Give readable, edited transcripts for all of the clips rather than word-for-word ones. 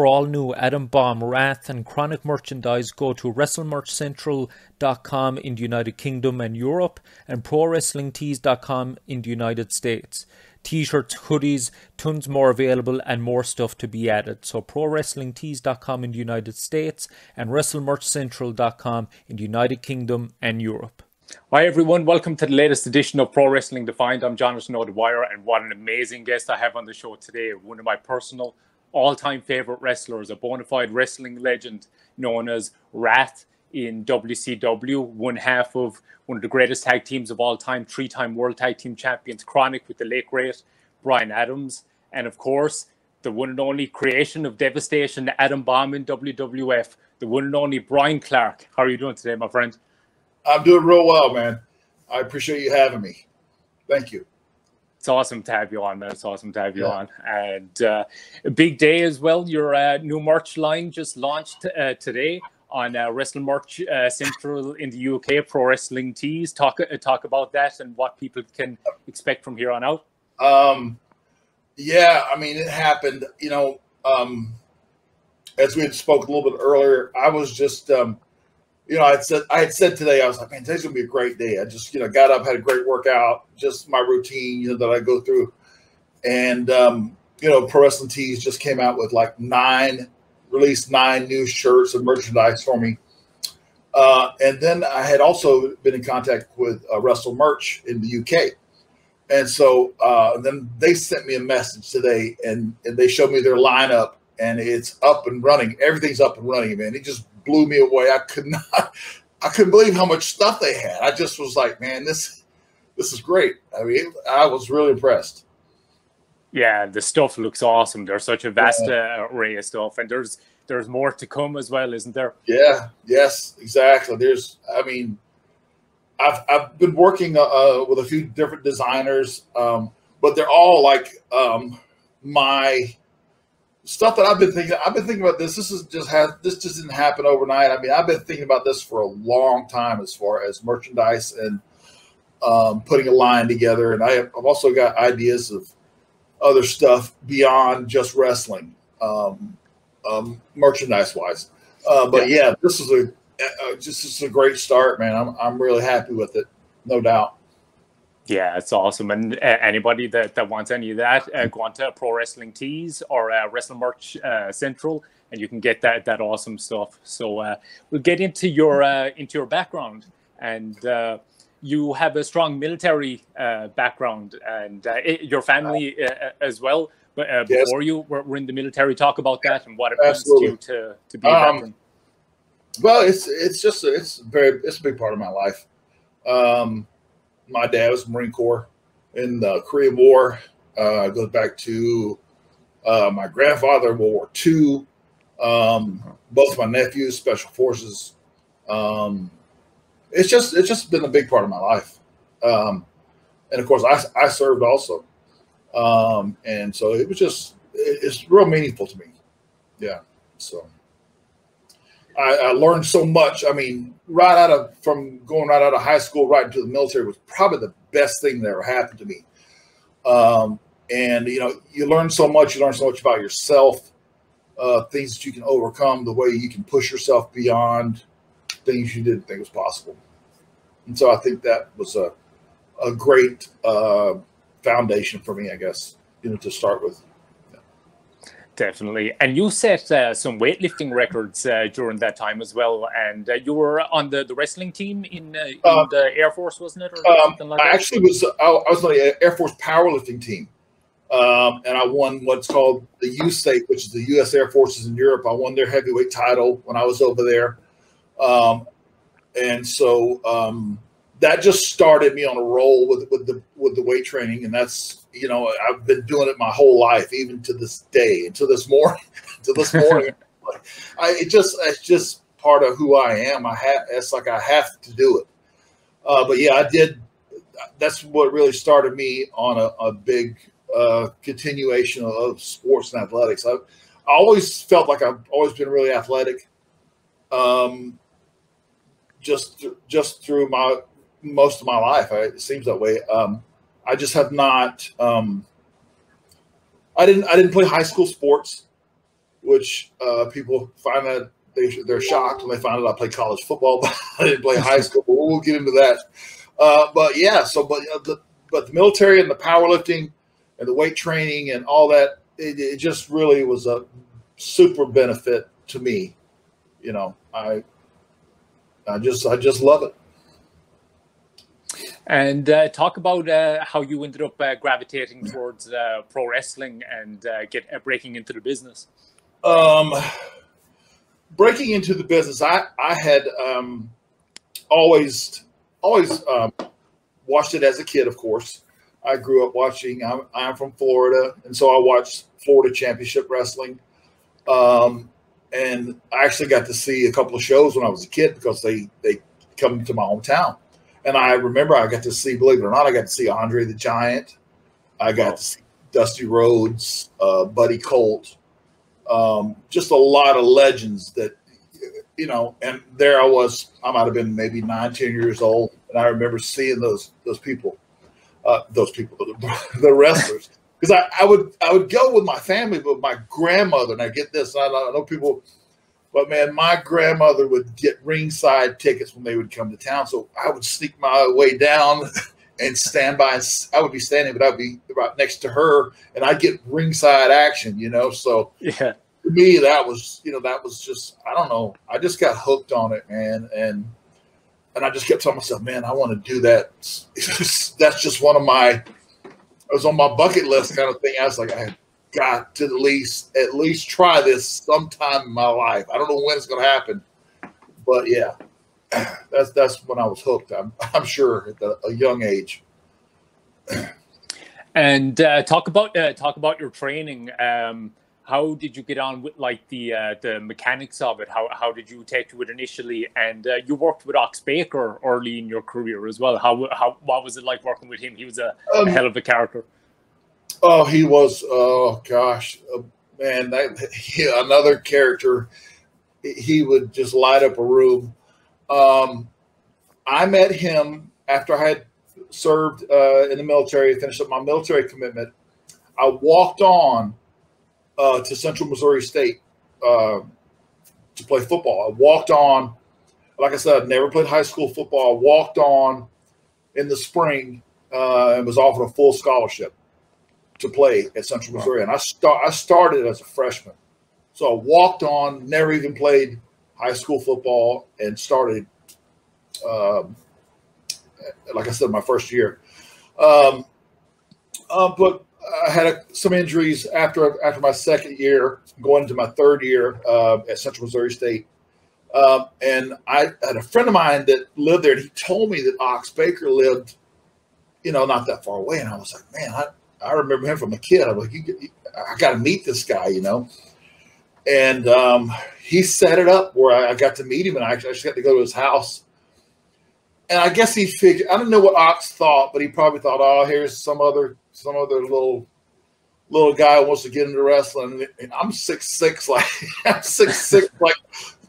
For all new Adam Bomb, Wrath and Kronik merchandise, go to WrestleMerchCentral.com in the United Kingdom and Europe, and ProWrestlingTees.com in the United States. T-shirts, hoodies, tons more available, and more stuff to be added. So ProWrestlingTees.com in the United States and WrestleMerchCentral.com in the United Kingdom and Europe. Hi everyone, welcome to the latest edition of Pro Wrestling Defined. I'm Jonathan O'Dwyer, and what an amazing guest I have on the show today. One of my personal all-time favorite wrestlers, a bona fide wrestling legend known as Wrath in WCW, one half of one of the greatest tag teams of all time, three-time World Tag Team Champions, Kronik with the late great Bryan Adams, and of course, the one and only creation of devastation, the Adam Bomb in WWF, the one and only Bryan Clark. How are you doing today, my friend? I'm doing real well, man. I appreciate you having me. Thank you. It's awesome to have you on, man. It's awesome to have you on. And a big day as well. Your new merch line just launched today on Wrestling Merch Central in the UK, Pro Wrestling Tees. Talk about that and what people can expect from here on out. Yeah, I mean, it happened, you know, as we had spoke a little bit earlier, I was just, you know, I had said today, I was like, man, today's gonna be a great day. I just, you know, got up, had a great workout, just my routine, you know, that I go through. And, you know, Pro Wrestling Tees just came out with like released 9 new shirts and merchandise for me. And then I had also been in contact with Wrestle Merch in the UK. And so then they sent me a message today and they showed me their lineup, and it's up and running. Everything's up and running, man. It just blew me away. I couldn't believe how much stuff they had. I just was like, man, this is great. I mean, I was really impressed. Yeah, the stuff looks awesome. There's such a vast array of stuff, and there's more to come as well, isn't there? Yeah. Yes, exactly. I mean, I've been working with a few different designers, but they're all like my stuff that I've been thinking about this. This just didn't happen overnight. I mean, I've been thinking about this for a long time as far as merchandise and putting a line together. And I've also got ideas of other stuff beyond just wrestling, merchandise wise. But yeah, this is a great start, man. I'm really happy with it, no doubt. Yeah, it's awesome. And anybody that wants any of that, go on to Pro Wrestling Tees or Wrestling Merch Central, and you can get that awesome stuff. So we'll get into your background, and you have a strong military background, and your family as well. But before you were in the military, talk about that and what it means to you to be a veteran. Well, it's a big part of my life. My dad was Marine Corps in the Korean War. Goes back to my grandfather in World War II. Both of my nephews, Special Forces. It's just been a big part of my life. And of course, I served also. And so it's real meaningful to me. Yeah. So I learned so much. I mean, from going right out of high school right into the military was probably the best thing that ever happened to me. And you know, you learn so much. You learn so much about yourself, things that you can overcome, the way you can push yourself beyond things you didn't think was possible. And so I think that was a great foundation for me, I guess, you know, to start with. Definitely. And you set some weightlifting records during that time as well. And you were on the wrestling team in the Air Force, wasn't it? Or something like that? I was on the Air Force powerlifting team. And I won what's called the U-State, which is the U.S. Air Forces in Europe. I won their heavyweight title when I was over there. And so that just started me on a roll with the weight training. And that's, you know, I've been doing it my whole life, even to this day, until this morning. It's just part of who I am. It's like I have to do it. But yeah, I did. That's what really started me on a big continuation of sports and athletics. I always felt like I've always been really athletic. Just through most of my life, it seems that way. I just have not. I didn't play high school sports. which people find that they're shocked when they find out I played college football, but I didn't play high school. But we'll get into that. But yeah, but the military and the powerlifting and the weight training and all that, it just really was a super benefit to me. You know, I just love it. And talk about how you ended up gravitating towards pro wrestling and breaking into the business. Breaking into the business, I had always watched it as a kid. Of course, I grew up watching. I'm from Florida, and so I watched Florida Championship Wrestling. And I actually got to see a couple of shows when I was a kid because they come to my hometown. And I remember I got to see, believe it or not, I got to see Andre the Giant. I got to see Dusty Rhodes, Buddy Colt, just a lot of legends that, you know, and there I was, I might have been maybe 9, 10 years old. And I remember seeing those people, the wrestlers. Because I would go with my family, but my grandmother, and I get this, I know people, but man, my grandmother would get ringside tickets when they would come to town. So I would sneak my way down and stand by. I would be standing, but I'd be right next to her, and I'd get ringside action, you know. So yeah, to me, that was just, I don't know. I just got hooked on it, man. And I just kept telling myself, man, I want to do that. That's just one of my, it was on my bucket list kind of thing. I was like, I got to at least try this sometime in my life. I don't know when it's going to happen, but yeah, that's when I was hooked. I'm sure at a young age. And talk about your training. How did you get on with like the mechanics of it? How did you take to it initially? And you worked with Ox Baker early in your career as well. What was it like working with him? He was a hell of a character. Oh, he was. Oh gosh, man, another character. He would just light up a room. I met him after I had served in the military, finished up my military commitment. I walked on to Central Missouri State to play football. I walked on, like I said, I'd never played high school football. I walked on in the spring and was offered a full scholarship to play at Central Missouri. And I started as a freshman. So I walked on, never even played high school football, and started, like I said, my first year. But I had some injuries after my second year, going into my third year at Central Missouri State. And I had a friend of mine that lived there, and he told me that Ox Baker lived, not that far away. And I was like, man, I remember him from a kid. I'm like, I got to meet this guy, And he set it up where I got to meet him, and I actually got to go to his house. And I guess he figured, I don't know what Ox thought, but he probably thought, oh, here's some other little guy who wants to get into wrestling. And I'm 6'6", like I'm 6'6", like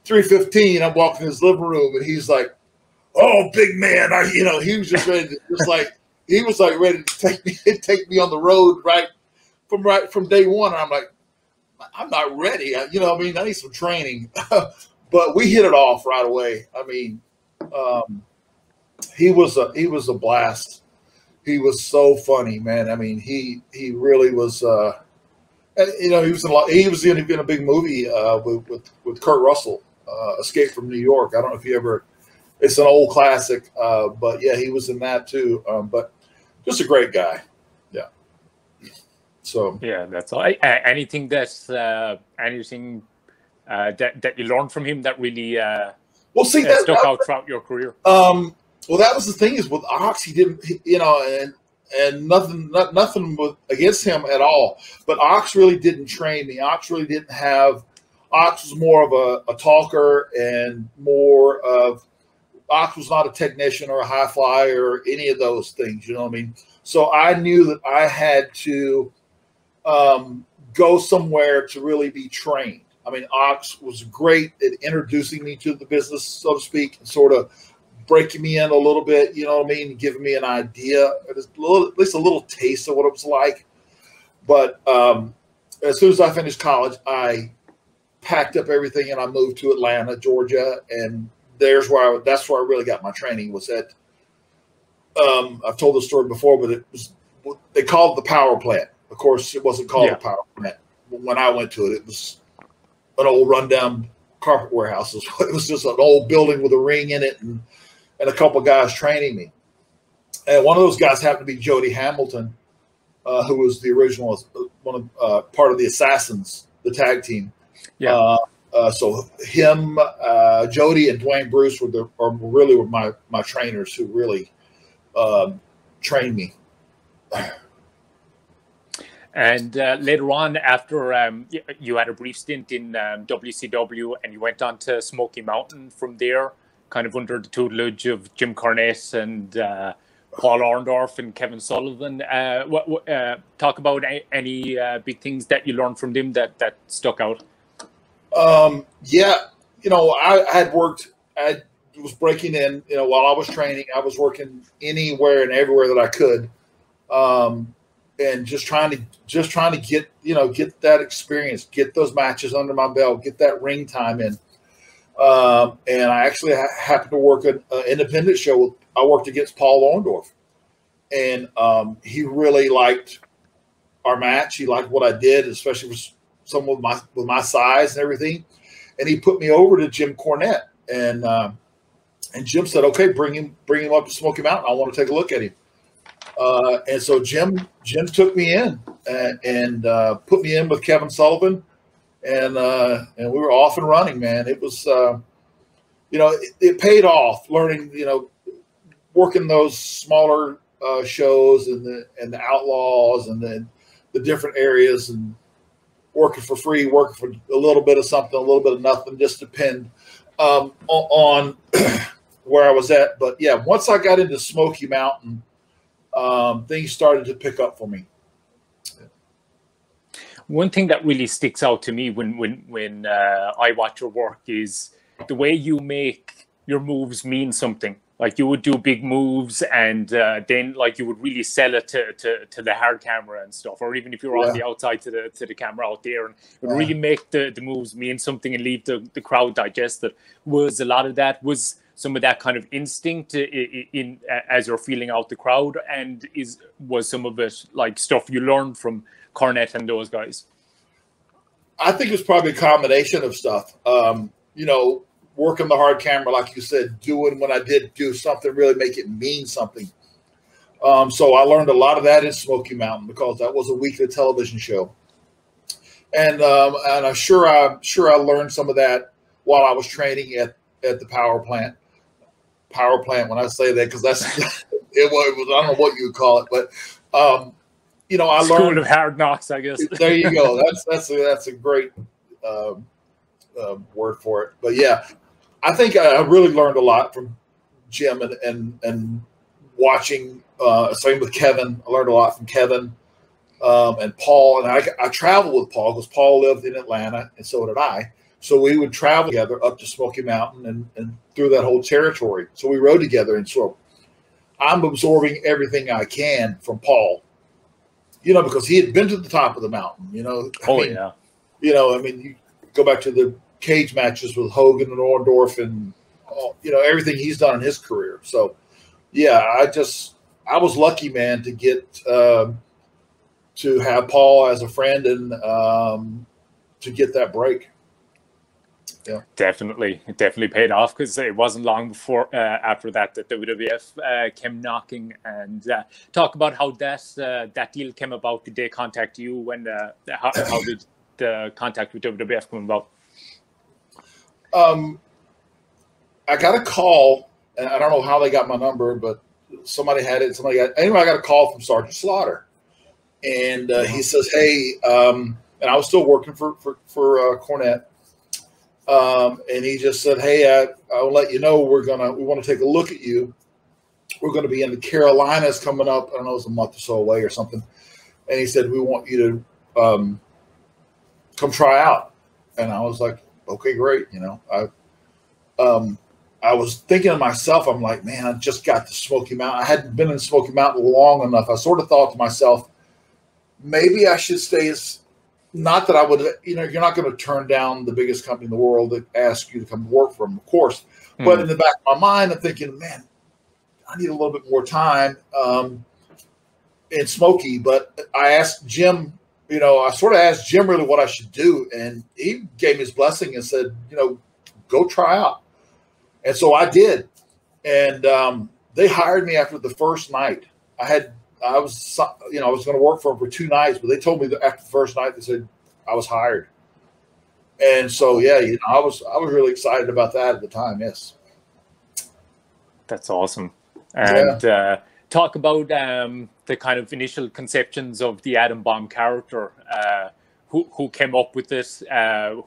315. I'm walking in his living room, and he's like, "Oh, big man!" He was just ready to ready to take me on the road right from day one. And I'm like, I'm not ready. I need some training. But we hit it off right away. I mean, he was a blast. He was so funny, man. I mean, he really was. He was in a big movie with Kurt Russell, Escape from New York. I don't know if you ever. It's an old classic, but yeah, he was in that too. But just a great guy. Yeah. So yeah, that's all. Anything that you learned from him that really stuck out throughout your career. Well, that was the thing is with Ox, he didn't, and nothing against him at all. But Ox really didn't train me. Ox was more of a talker and more of. Ox was not a technician or a high flyer or any of those things. You know what I mean? So I knew that I had to go somewhere to really be trained. I mean, Ox was great at introducing me to the business, so to speak, and sort of breaking me in a little bit, you know what I mean, giving me an idea, at least a little taste of what it was like. But as soon as I finished college, I packed up everything and I moved to Atlanta, Georgia, and that's where I really got my training. Was at I've told this story before, but they called it the power plant. Of course, it wasn't called a power plant when I went to it. It was an old rundown carpet warehouse. It was just an old building with a ring in it and a couple of guys training me. And one of those guys happened to be Jody Hamilton, who was the original part of the Assassins, the tag team. Yeah. So him, Jody, and Dwayne Bruce were really my trainers who really trained me. And later on, after you had a brief stint in WCW, and you went on to Smoky Mountain from there, kind of under the tutelage of Jim Cornette and Paul Orndorff and Kevin Sullivan. Talk about any big things that you learned from them that stuck out. Yeah, I was breaking in, while I was training, I was working anywhere and everywhere that I could. And just trying to get, get that experience, get those matches under my belt, get that ring time in. And I actually happened to work an independent show. I worked against Paul Orndorff, and he really liked our match. He liked what I did, especially with someone with my size and everything. And he put me over to Jim Cornette, and Jim said, "Okay, bring him up to Smoky Mountain. I want to take a look at him." And so Jim took me in and put me in with Kevin Sullivan, and we were off and running, man. It was, it paid off learning, working those smaller shows and the Outlaws and then the different areas, and working for free, working for a little bit of something, a little bit of nothing, just depend on where I was at. But yeah, once I got into Smoky Mountain, things started to pick up for me. One thing that really sticks out to me when I watch your work is the way you make your moves mean something. Like, you would do big moves, and then like you would really sell it to the hard camera and stuff, or even if you're on the outside to the camera out there, and it would really make the moves mean something and leave the crowd digest it. Was a lot of that, was some of that kind of instinct in as you're feeling out the crowd, and was some of it like stuff you learned from Cornette and those guys? I think it's probably a combination of stuff. Working the hard camera, like you said, doing when I did do something, really make it mean something. So I learned a lot of that in Smoky Mountain, because that was a weekly television show. And I'm sure I learned some of that while I was training at the power plant. Power plant, when I say that, because that's it was, I don't know what you would call it, but I learned School of Hard Knocks, I guess. There you go. That's a great word for it. But yeah, I think I really learned a lot from Jim and watching. Same with Kevin. I learned a lot from Kevin and Paul. And I traveled with Paul because Paul lived in Atlanta, and so did I. So we would travel together up to Smoky Mountain and through that whole territory. So we rode together, and so I'm absorbing everything I can from Paul. Because he had been to the top of the mountain. I mean, you go back to the cage matches with Hogan and Orndorff, and everything he's done in his career. So yeah, I was lucky, man, to get to have Paul as a friend and to get that break. Yeah, definitely, it definitely paid off, because it wasn't long before after that the WWF came knocking. And talk about how that deal came about. Did they contact you? When how did the contact with WWF come about? I got a call, and I don't know how they got my number, but somebody had it. Anyway, I got a call from Sergeant Slaughter, and he says, "Hey," and I was still working for Cornette. And he just said, "Hey, I'll let you know we want to take a look at you. We're going to be in the Carolinas coming up. I don't know, it's a month or so away or something." And he said, "We want you to come try out." And I was like, "Okay, great." I was thinking to myself, I'm like, man, I just got to Smoky Mountain. I hadn't been in Smoky Mountain long enough. I sort of thought to myself, maybe I should stay not that I would, you know, you're not going to turn down the biggest company in the world that asks you to come work for them, of course. But in the back of my mind, I'm thinking, man, I need a little bit more time in Smokey. But I asked Jim, you know, I sort of asked Jim really what I should do. And he gave me his blessing and said, you know, go try out. And so I did. And they hired me after the first night. I was going to work for them for 2 nights, but they told me that after the first night, they said I was hired. And so, yeah, you know, I was really excited about that at the time. Yes. That's awesome. And talk about the kind of initial conceptions of the Adam Bomb character. Who came up with this?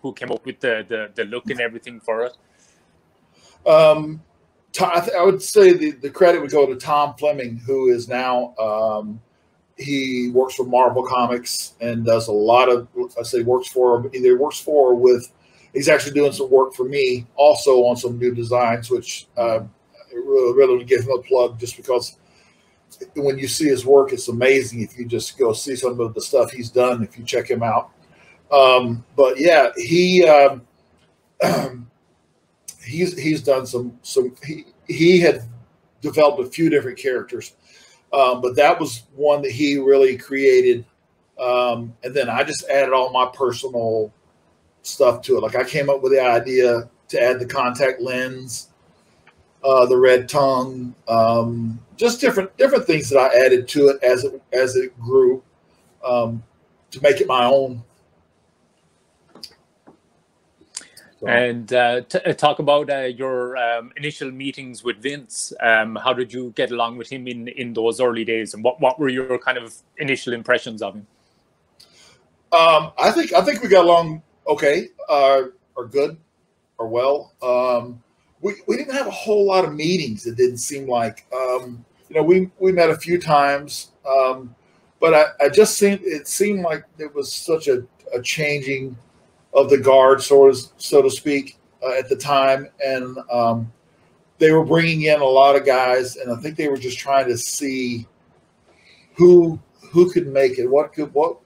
Who came up with the look and everything for it? I would say the credit would go to Tom Fleming, who is now he works for Marvel Comics and does a lot of, I say works for, either works for or with, he's actually doing some work for me also on some new designs, which really want to give him a plug just because when you see his work, it's amazing. If you just go see some of the stuff he's done, if you check him out. But yeah, he's done some he had developed a few different characters, but that was one that he really created, and then I just added all my personal stuff to it. Like I came up with the idea to add the contact lens, the red tongue, just different things that I added to it as it grew, to make it my own. And talk about your initial meetings with Vince. How did you get along with him in those early days, and what were your kind of initial impressions of him? I think we got along okay, or good, or well. We didn't have a whole lot of meetings. It didn't seem like you know, we met a few times, but it seemed like there was such a changing of the guard, so to speak, at the time, and they were bringing in a lot of guys, and I think they were just trying to see who could make it, what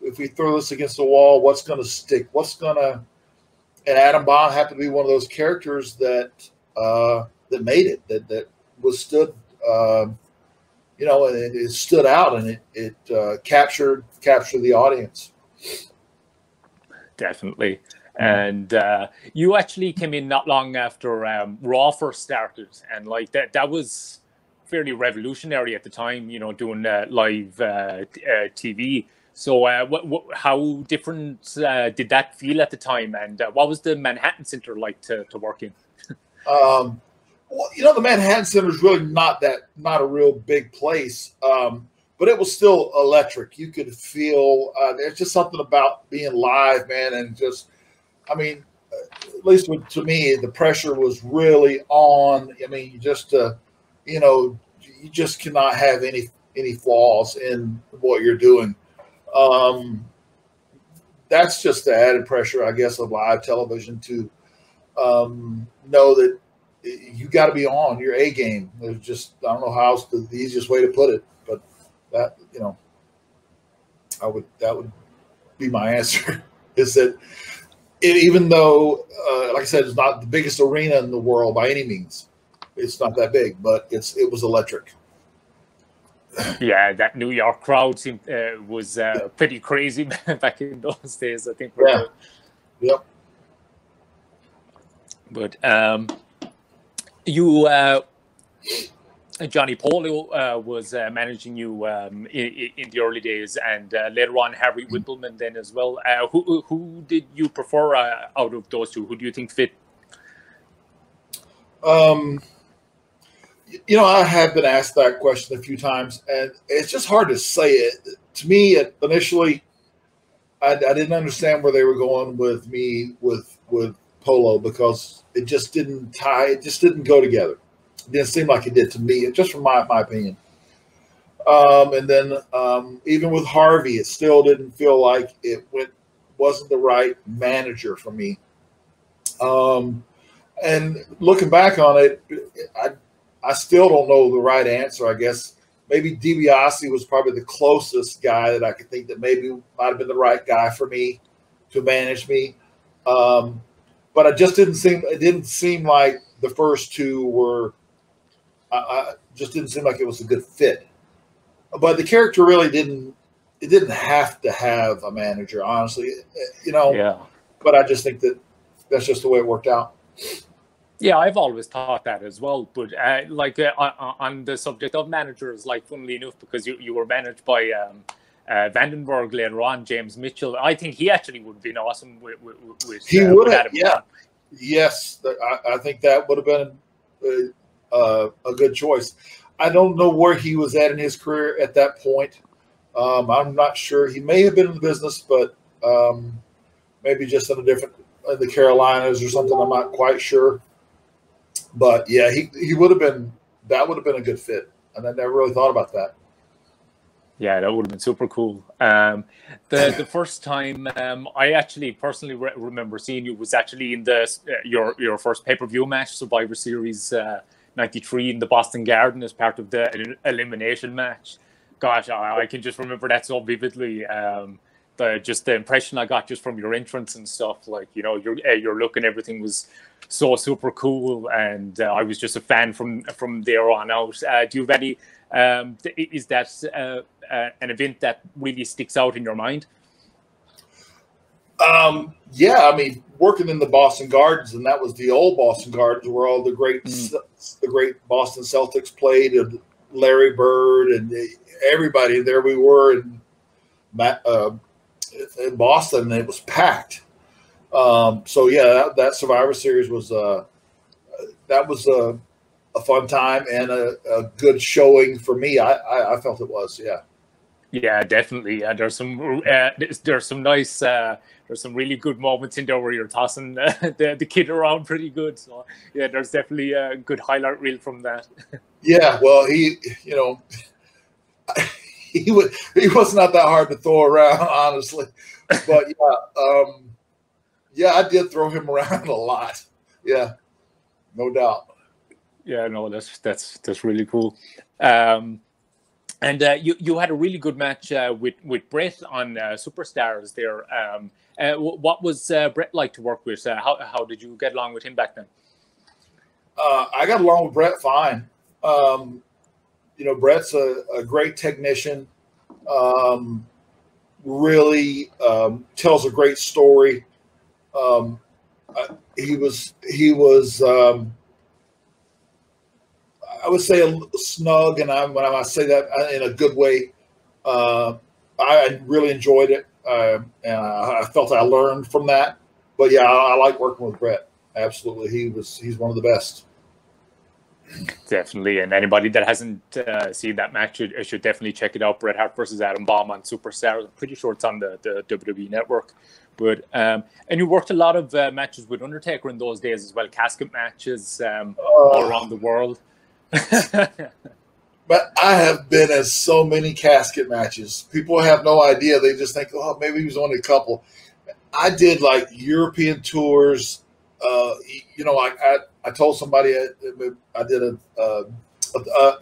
if we throw this against the wall, what's going to stick, and Adam Bomb happened to be one of those characters that made it, that withstood, you know, and it stood out, and it captured the audience. Definitely. And you actually came in not long after Raw first started, and like that was fairly revolutionary at the time, you know, doing live TV. So how different did that feel at the time, and what was the Manhattan Center like to work in? Well, you know, the Manhattan Center is really not a real big place, but it was still electric. You could feel there's just something about being live, man, and just, I mean, at least to me, the pressure was really on. I mean, you just, you know, you just cannot have any flaws in what you're doing. That's just the added pressure, I guess, of live television to know that you got to be on your A game. There's just, I don't know how else the easiest way to put it, but that, you know, that would be my answer. Is that even though, like I said, it's not the biggest arena in the world by any means. It's not that big, but it was electric. Yeah, that New York crowd was pretty crazy back in those days, I think. Yeah. Yep. But you, Johnny Polo was managing you in the early days, and later on Harry Wippleman then as well. Who did you prefer out of those two? Who do you think fit? You know, I have been asked that question a few times, and it's just hard to say it. To me, initially, I didn't understand where they were going with me with Polo, because it just didn't tie. It just didn't go together. It didn't seem like it did to me, just from my opinion. And then even with Harvey, it still didn't feel like wasn't the right manager for me. And looking back on it, I still don't know the right answer. I guess maybe DiBiase was probably the closest guy that I could think that maybe might have been the right guy for me. to manage me. But it didn't seem like the first two were, I just didn't seem like it was a good fit. But the character really didn't have to have a manager, honestly, Yeah. But I just think that's just the way it worked out. Yeah, I've always thought that as well. But on the subject of managers, like, funnily enough, because you were managed by Vandenberg later on, James Mitchell, I think he actually would have been awesome with he would have, Adam. yeah. Yes, I think that would have been a good choice. I don't know where he was at in his career at that point. I'm not sure. He may have been in the business, but maybe just in the Carolinas or something. I'm not quite sure. But yeah, he would have been. That would have been a good fit, and I never really thought about that. Yeah, that would have been super cool. The first time I actually personally remember seeing you was actually in your first pay-per-view match, Survivor Series 93 in the Boston Garden, as part of the elimination match. Gosh, I can just remember that so vividly. The impression I got just from your entrance and stuff, like, your look and everything was so super cool, and I was just a fan from there on out. Do you have any? Is that an event that really sticks out in your mind? Yeah, I mean, working in the Boston Gardens, and that was the old Boston Gardens where all the great Boston Celtics played, and Larry Bird and everybody. There we were in Boston, and it was packed. So yeah, that Survivor Series was a fun time and a good showing for me. I felt it was, yeah. Yeah, definitely. There's some nice, there's some really good moments in there where you're tossing the kid around pretty good. So yeah, there's definitely a good highlight reel from that. Yeah, well, he was not that hard to throw around, honestly. But yeah, I did throw him around a lot. Yeah, no doubt. Yeah, no, that's really cool. And you had a really good match with Bret on Superstars there. What was Bret like to work with? How did you get along with him back then? I got along with Bret fine. Bret's a great technician. Really tells a great story. He was I would say a snug, and when I say that in a good way, I really enjoyed it, and I felt I learned from that. But yeah, I like working with Bret. Absolutely, he's one of the best. Definitely, and anybody that hasn't seen that match should definitely check it out. Bret Hart versus Adam Bomb on Superstars. I'm pretty sure it's on the WWE Network. But and you worked a lot of matches with Undertaker in those days as well, casket matches all around the world. But I have been in so many casket matches. People have no idea. They just think, oh, maybe he was only a couple. I did like European tours. I told somebody I did an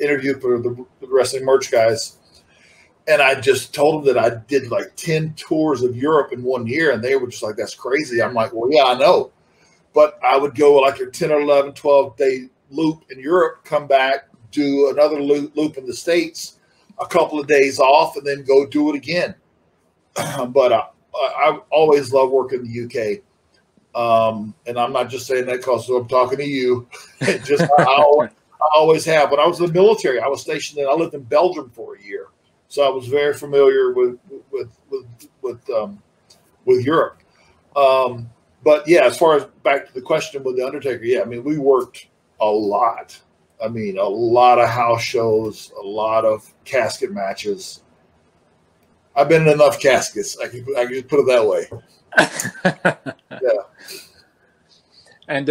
interview for the wrestling merch guys, and I just told them that I did like 10 tours of Europe in 1 year, and they were just like, that's crazy. I'm like, well, yeah, I know. But I would go like a 10 or 11, 12-day loop in Europe, come back, do another loop in the States, a couple of days off, and then go do it again. But I always love working in the UK. And I'm not just saying that because I'm talking to you. I always have. When I was in the military, I was stationed I lived in Belgium for a year. So I was very familiar with Europe. But yeah, as far as back to the question with the Undertaker, yeah, I mean, we worked a lot. I mean, a lot of house shows, a lot of casket matches. I've been in enough caskets. I can just put it that way. Yeah. And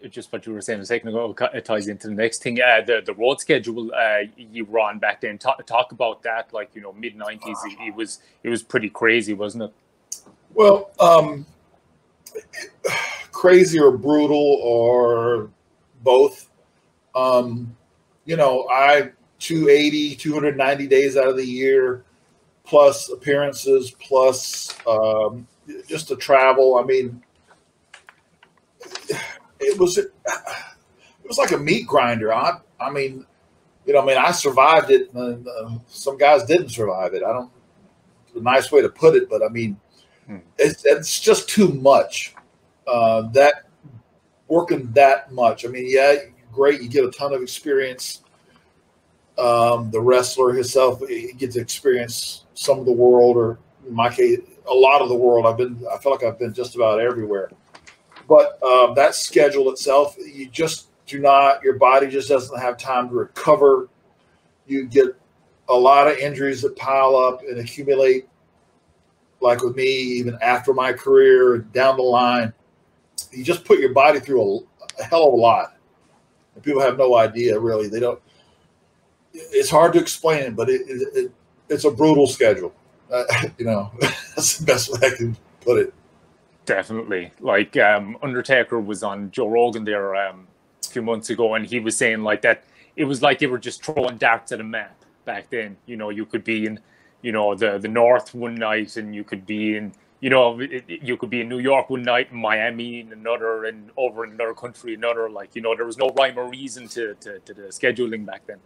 just what you were saying a second ago, it ties into the next thing. The road schedule you were on back then. Talk about that. Like, mid '90s, it was pretty crazy, wasn't it? Well, crazy or brutal or both. 290 days out of the year, plus appearances, plus just to travel. I mean, it was like a meat grinder. I mean, I survived it, and some guys didn't survive it. I don't. A nice way to put it, but I mean, it's just too much. That working that much. I mean, yeah, great. You get a ton of experience. The wrestler himself, he gets to experience some of the world, or in my case, a lot of the world. I feel like I've been just about everywhere. But that schedule itself, you just do not. Your body just doesn't have time to recover. You get a lot of injuries that pile up and accumulate. Like with me, even after my career, down the line, you just put your body through a hell of a lot. And people have no idea, really. They don't. It's hard to explain it, but it's a brutal schedule. That's the best way I can put it. Definitely. Like Undertaker was on Joe Rogan there a few months ago, and he was saying like that it was like they were just throwing darts at a map back then. You could be in the north one night, and you could be in you could be in New York one night, and Miami in another, and over in another country another. Like there was no rhyme or reason to the scheduling back then.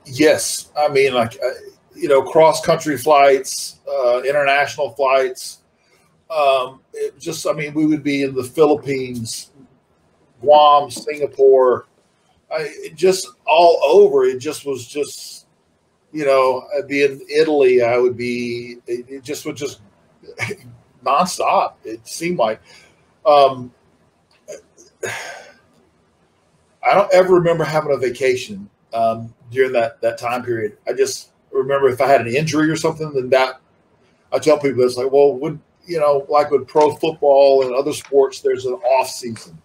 Yes, I mean, like cross country flights, international flights. We would be in the Philippines, Guam, Singapore, just all over. It just was just, I'd be in Italy. I would be, it just would just nonstop. It seemed like, I don't ever remember having a vacation during that time period. I just remember if I had an injury or something, then I tell people, it's like, well, like with pro football and other sports, there's an off season.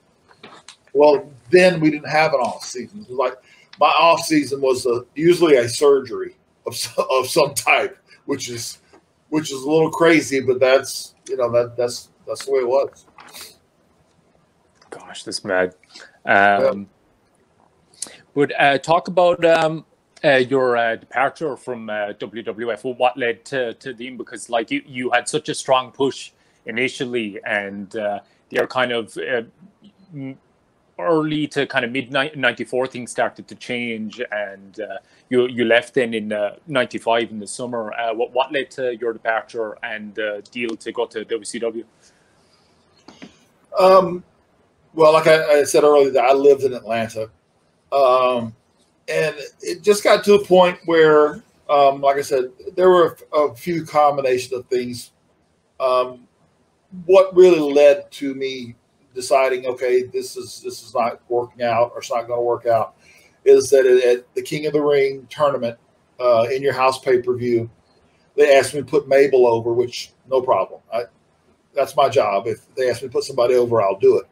Well, then we didn't have an off season. It was like my off season was usually a surgery of some type, which is a little crazy, but that's that's the way it was. Gosh, that's mad. But talk about your departure from WWF. Well, what led to them? Because like you had such a strong push initially, and they're kind of early to kind of mid '94 things started to change, and you left then in '95 in the summer. What led to your departure and the deal to go to WCW? Well, like I said earlier, I lived in Atlanta. And it just got to a point where, like I said, there were a few combination of things. What really led to me deciding, okay, this is not working out, or it's not going to work out, is that at the King of the Ring tournament, in your house pay-per-view, they asked me to put Mabel over, which no problem. That's my job. If they ask me to put somebody over, I'll do it.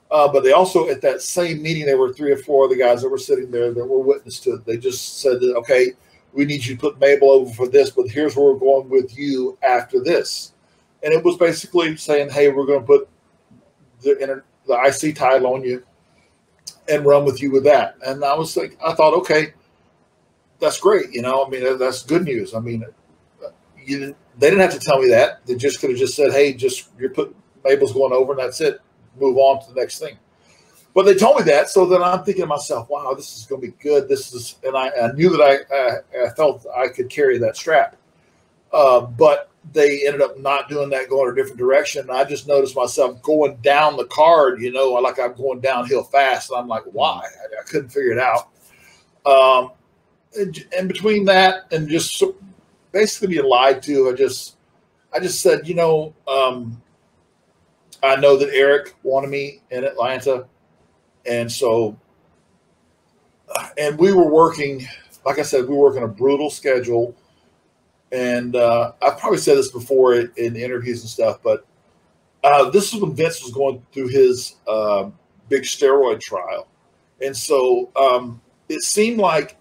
But they also, at that same meeting, there were 3 or 4 other guys that were sitting there that were witness to it. They just said, that, okay, we need you to put Mabel over for this, but here's where we're going with you after this. And it was basically saying, hey, we're going to put the IC title on you and run with you with that. And I thought, okay, that's great. That's good news. I mean, they didn't have to tell me that. They just could have just said, hey, Mabel's going over, and that's it. Move on to the next thing. But they told me that, so then I'm thinking to myself, wow, this is going to be good. And I knew that I felt I could carry that strap. But they ended up not doing that, going a different direction. And I just noticed myself going down the card, like I'm going downhill fast. And I'm like, why? I couldn't figure it out. And between that and just basically being lied to, I just said, I know that Eric wanted me in Atlanta. And so, and we were working, like I said, we were working a brutal schedule. And I've probably said this before in interviews and stuff, but this was when Vince was going through his big steroid trial. And so it seemed like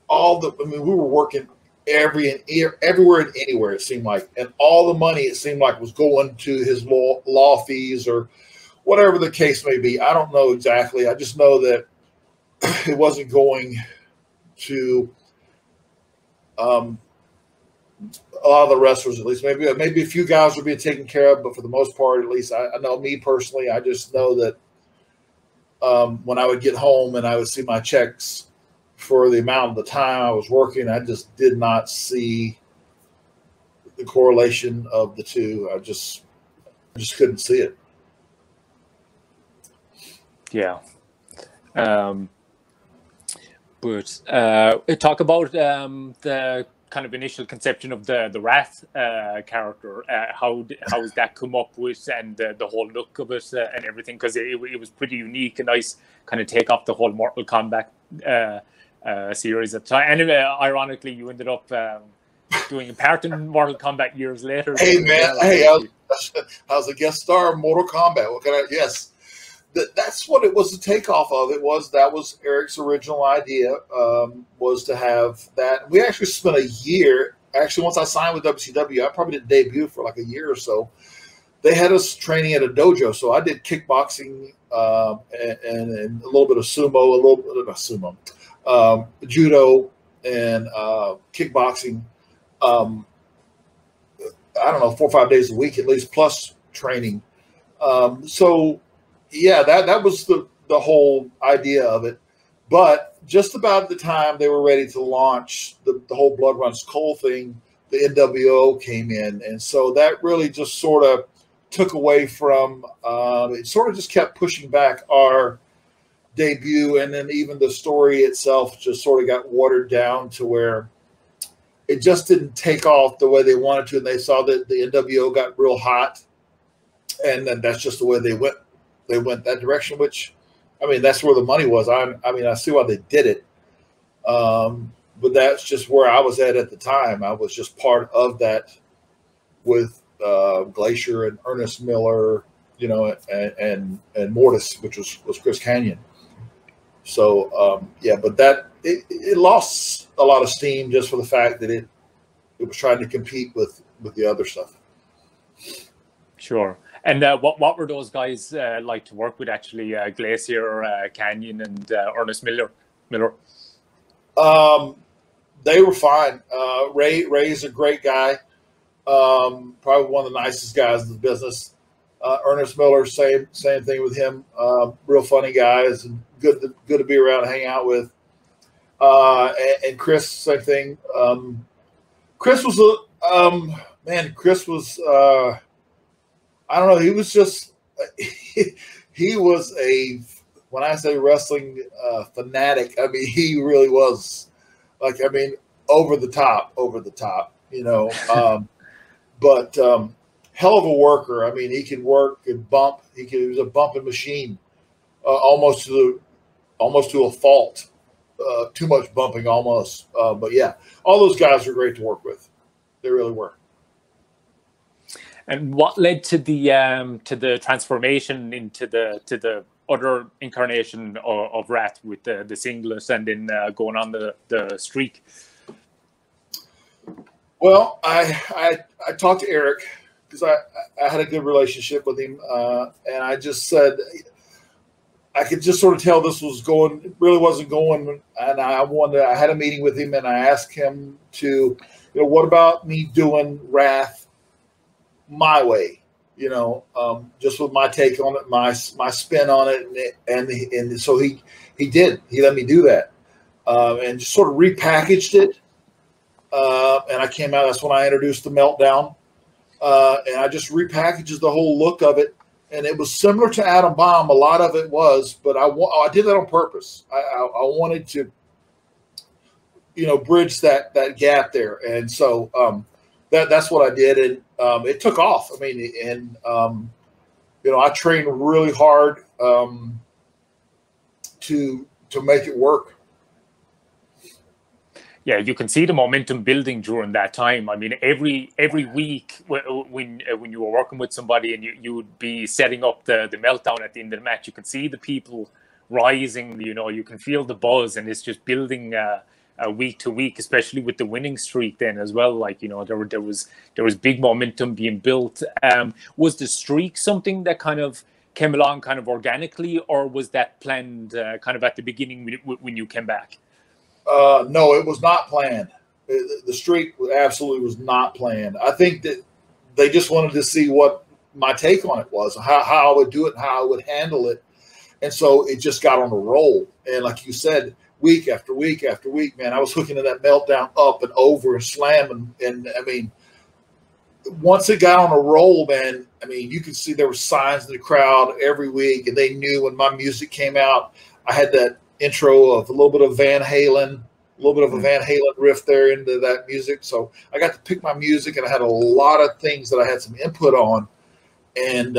we were working everywhere and anywhere, it seemed like, and all the money, it seemed like, was going to his law fees or whatever the case may be. I don't know exactly. I just know that it wasn't going to a lot of the wrestlers, at least. Maybe a few guys will be taken care of, but for the most part, at least, I know me personally, I just know that when I would get home and I would see my checks for the amount of the time I was working, I just did not see the correlation of the two. I just couldn't see it. Yeah. But talk about the kind of initial conception of the Wrath character. How has that come up with, and the whole look of it and everything? Because it was pretty unique and nice, kind of take off the whole Mortal Kombat series at the time. Anyway, ironically, you ended up doing a part in Mortal Kombat years later. Hey man, I was a guest star in Mortal Kombat. What can I? Yes. That's what it was, the takeoff of it was. That was Eric's original idea, was to have that. We actually spent a year, actually once I signed with WCW, I probably didn't debut for like a year or so. They had us training at a dojo. So I did kickboxing and a little bit of sumo, judo and kickboxing. I don't know, 4 or 5 days a week at least, plus training. So yeah, that was the whole idea of it. But just about the time they were ready to launch the whole Blood Runs Cold thing, the NWO came in. And so that really just sort of took away from, it sort of just kept pushing back our debut. And then even the story itself just sort of got watered down to where it just didn't take off the way they wanted to. And they saw that the NWO got real hot. And then that's just the way they went. They went that direction, which, I mean, that's where the money was. I mean, I see why they did it. But that's just where I was at the time. I was just part of that with Glacier and Ernest Miller, you know, and Mortis, which was Chris Canyon. So, yeah, but that, it lost a lot of steam just for the fact that it was trying to compete with the other stuff. Sure. And what were those guys like to work with, actually? Glacier, Canyon, and Ernest Miller? They were fine. Ray's a great guy. Probably one of the nicest guys in the business. Ernest Miller, same thing with him. Real funny guys and good to be around and hang out with. And Chris, same thing. Chris was Chris was. I don't know. He was just, he was when I say wrestling fanatic, I mean, he really was over the top, you know, but hell of a worker. I mean, he could work and bump. He was a bumping machine, almost to a fault. Too much bumping almost. But yeah, all those guys were great to work with. They really were. And what led to the transformation into the other incarnation of Wrath with the singlet and then going on the streak? Well, I talked to Eric because I had a good relationship with him, and I just said I could just sort of tell this was going, it really wasn't going, and I had a meeting with him and I asked him to, you know, what about me doing Wrath my way, you know, just with my take on it, my spin on it, and so he did. He let me do that, and just sort of repackaged it. And I came out. That's when I introduced the Meltdown, and I just repackaged the whole look of it, and it was similar to Atom Bomb. A lot of it was, but I did that on purpose. I wanted to, you know, bridge that gap there, and so that's what I did, and it took off. I mean, and you know, I trained really hard to make it work. Yeah, you can see the momentum building during that time. I mean, every week when you were working with somebody and you would be setting up the Meltdown at the end of the match, you can see the people rising. You know, you can feel the buzz, and it's just building week to week, especially with the winning streak then as well. Like, you know, there was big momentum being built. Was the streak something that kind of came along kind of organically, or was that planned kind of at the beginning when you came back? No, it was not planned. The streak absolutely was not planned. I think that they just wanted to see what my take on it was, how I would do it, and how I would handle it. And so it just got on a roll. And like you said, week after week after week, man, I was hooking to that meltdown up and over and slamming. And I mean, once it got on a roll, man, I mean, you could see there were signs in the crowd every week, and they knew when my music came out. I had that intro of a little bit of Van Halen, a little bit of a Van Halen riff there into that music. So I got to pick my music, and I had a lot of things that I had some input on. And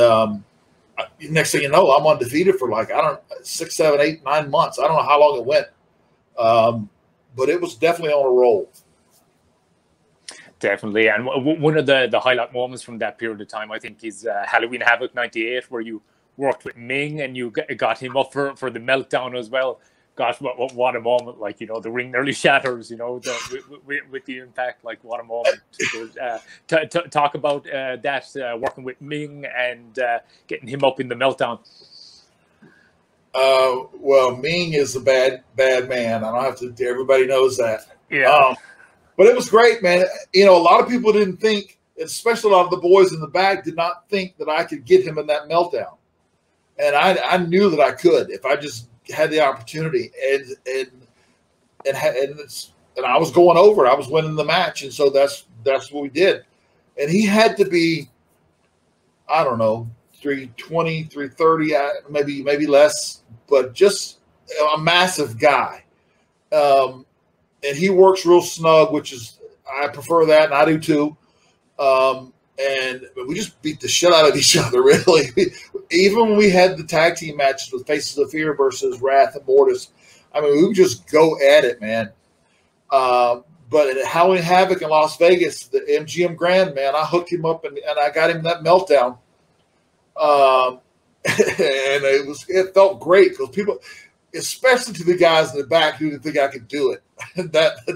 next thing you know, I'm undefeated for like, 6, 7, 8, 9 months. I don't know how long it went. But it was definitely on a roll. Definitely. And one of the highlight moments from that period of time, I think, is Halloween Havoc 98, where you worked with Ming and you got him up for the meltdown as well. Gosh, what a moment. Like, you know, the ring nearly shatters, you know, with the impact. Like, what a moment. Talk about that, working with Ming and getting him up in the meltdown. Well, Ming is a bad man. I don't have to, everybody knows that. Yeah. But it was great, man. You know, a lot of people didn't think, especially a lot of the boys in the back, did not think that I could get him in that meltdown. And I knew that I could if I just had the opportunity. And I was going over. I was winning the match, and so that's what we did. And he had to be, I don't know, 320, 330, maybe less, but just a massive guy. And he works real snug, which is, I prefer that, and I do too. And we just beat the shit out of each other, really. Even when we had the tag team matches with Faces of Fear versus Wrath and Mortis, I mean, we would just go at it, man. But at Halloween Havoc in Las Vegas, the MGM Grand, man, I hooked him up and I got him that meltdown. And it felt great because people, especially to the guys in the back who didn't think I could do it.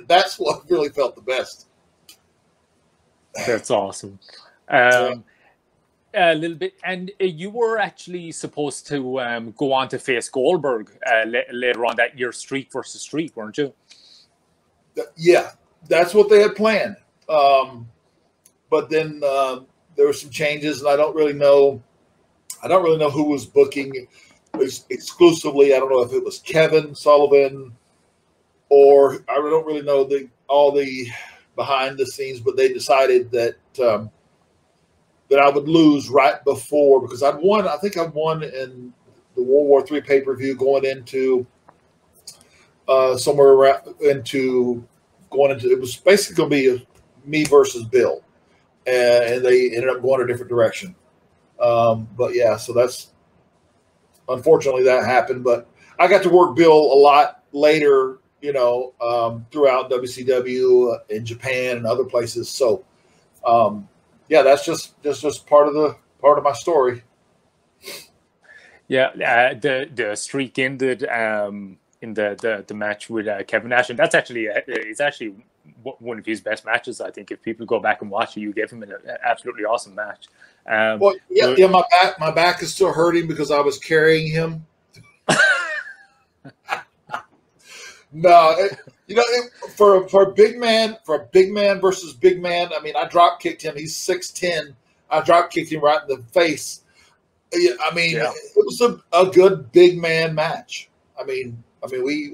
That's what really felt the best. That's awesome. A little bit, and you were actually supposed to go on to face Goldberg later on that year, streak versus streak, weren't you? Yeah, that's what they had planned. But then there were some changes, and I don't really know who was booking exclusively. I don't know if it was Kevin Sullivan, or I don't really know all the behind the scenes, but they decided that that I would lose right before, because I'd won. I think I won in the World War III pay-per-view going into somewhere around it was basically going to be me versus Bill, and they ended up going a different direction. But yeah, so that's unfortunately that happened. But I got to work Bill a lot later, you know, throughout WCW in Japan and other places. So yeah, that's just part of my story. Yeah, the streak ended in the match with Kevin Nash, and that's actually it's actually one of his best matches. I think if people go back and watch it, you gave him an absolutely awesome match. Well, yeah, my back is still hurting because I was carrying him. No, for a big man versus big man. I mean, I drop kicked him. He's 6'10". I drop kicked him right in the face. I mean, yeah. It was a good big man match. I mean, we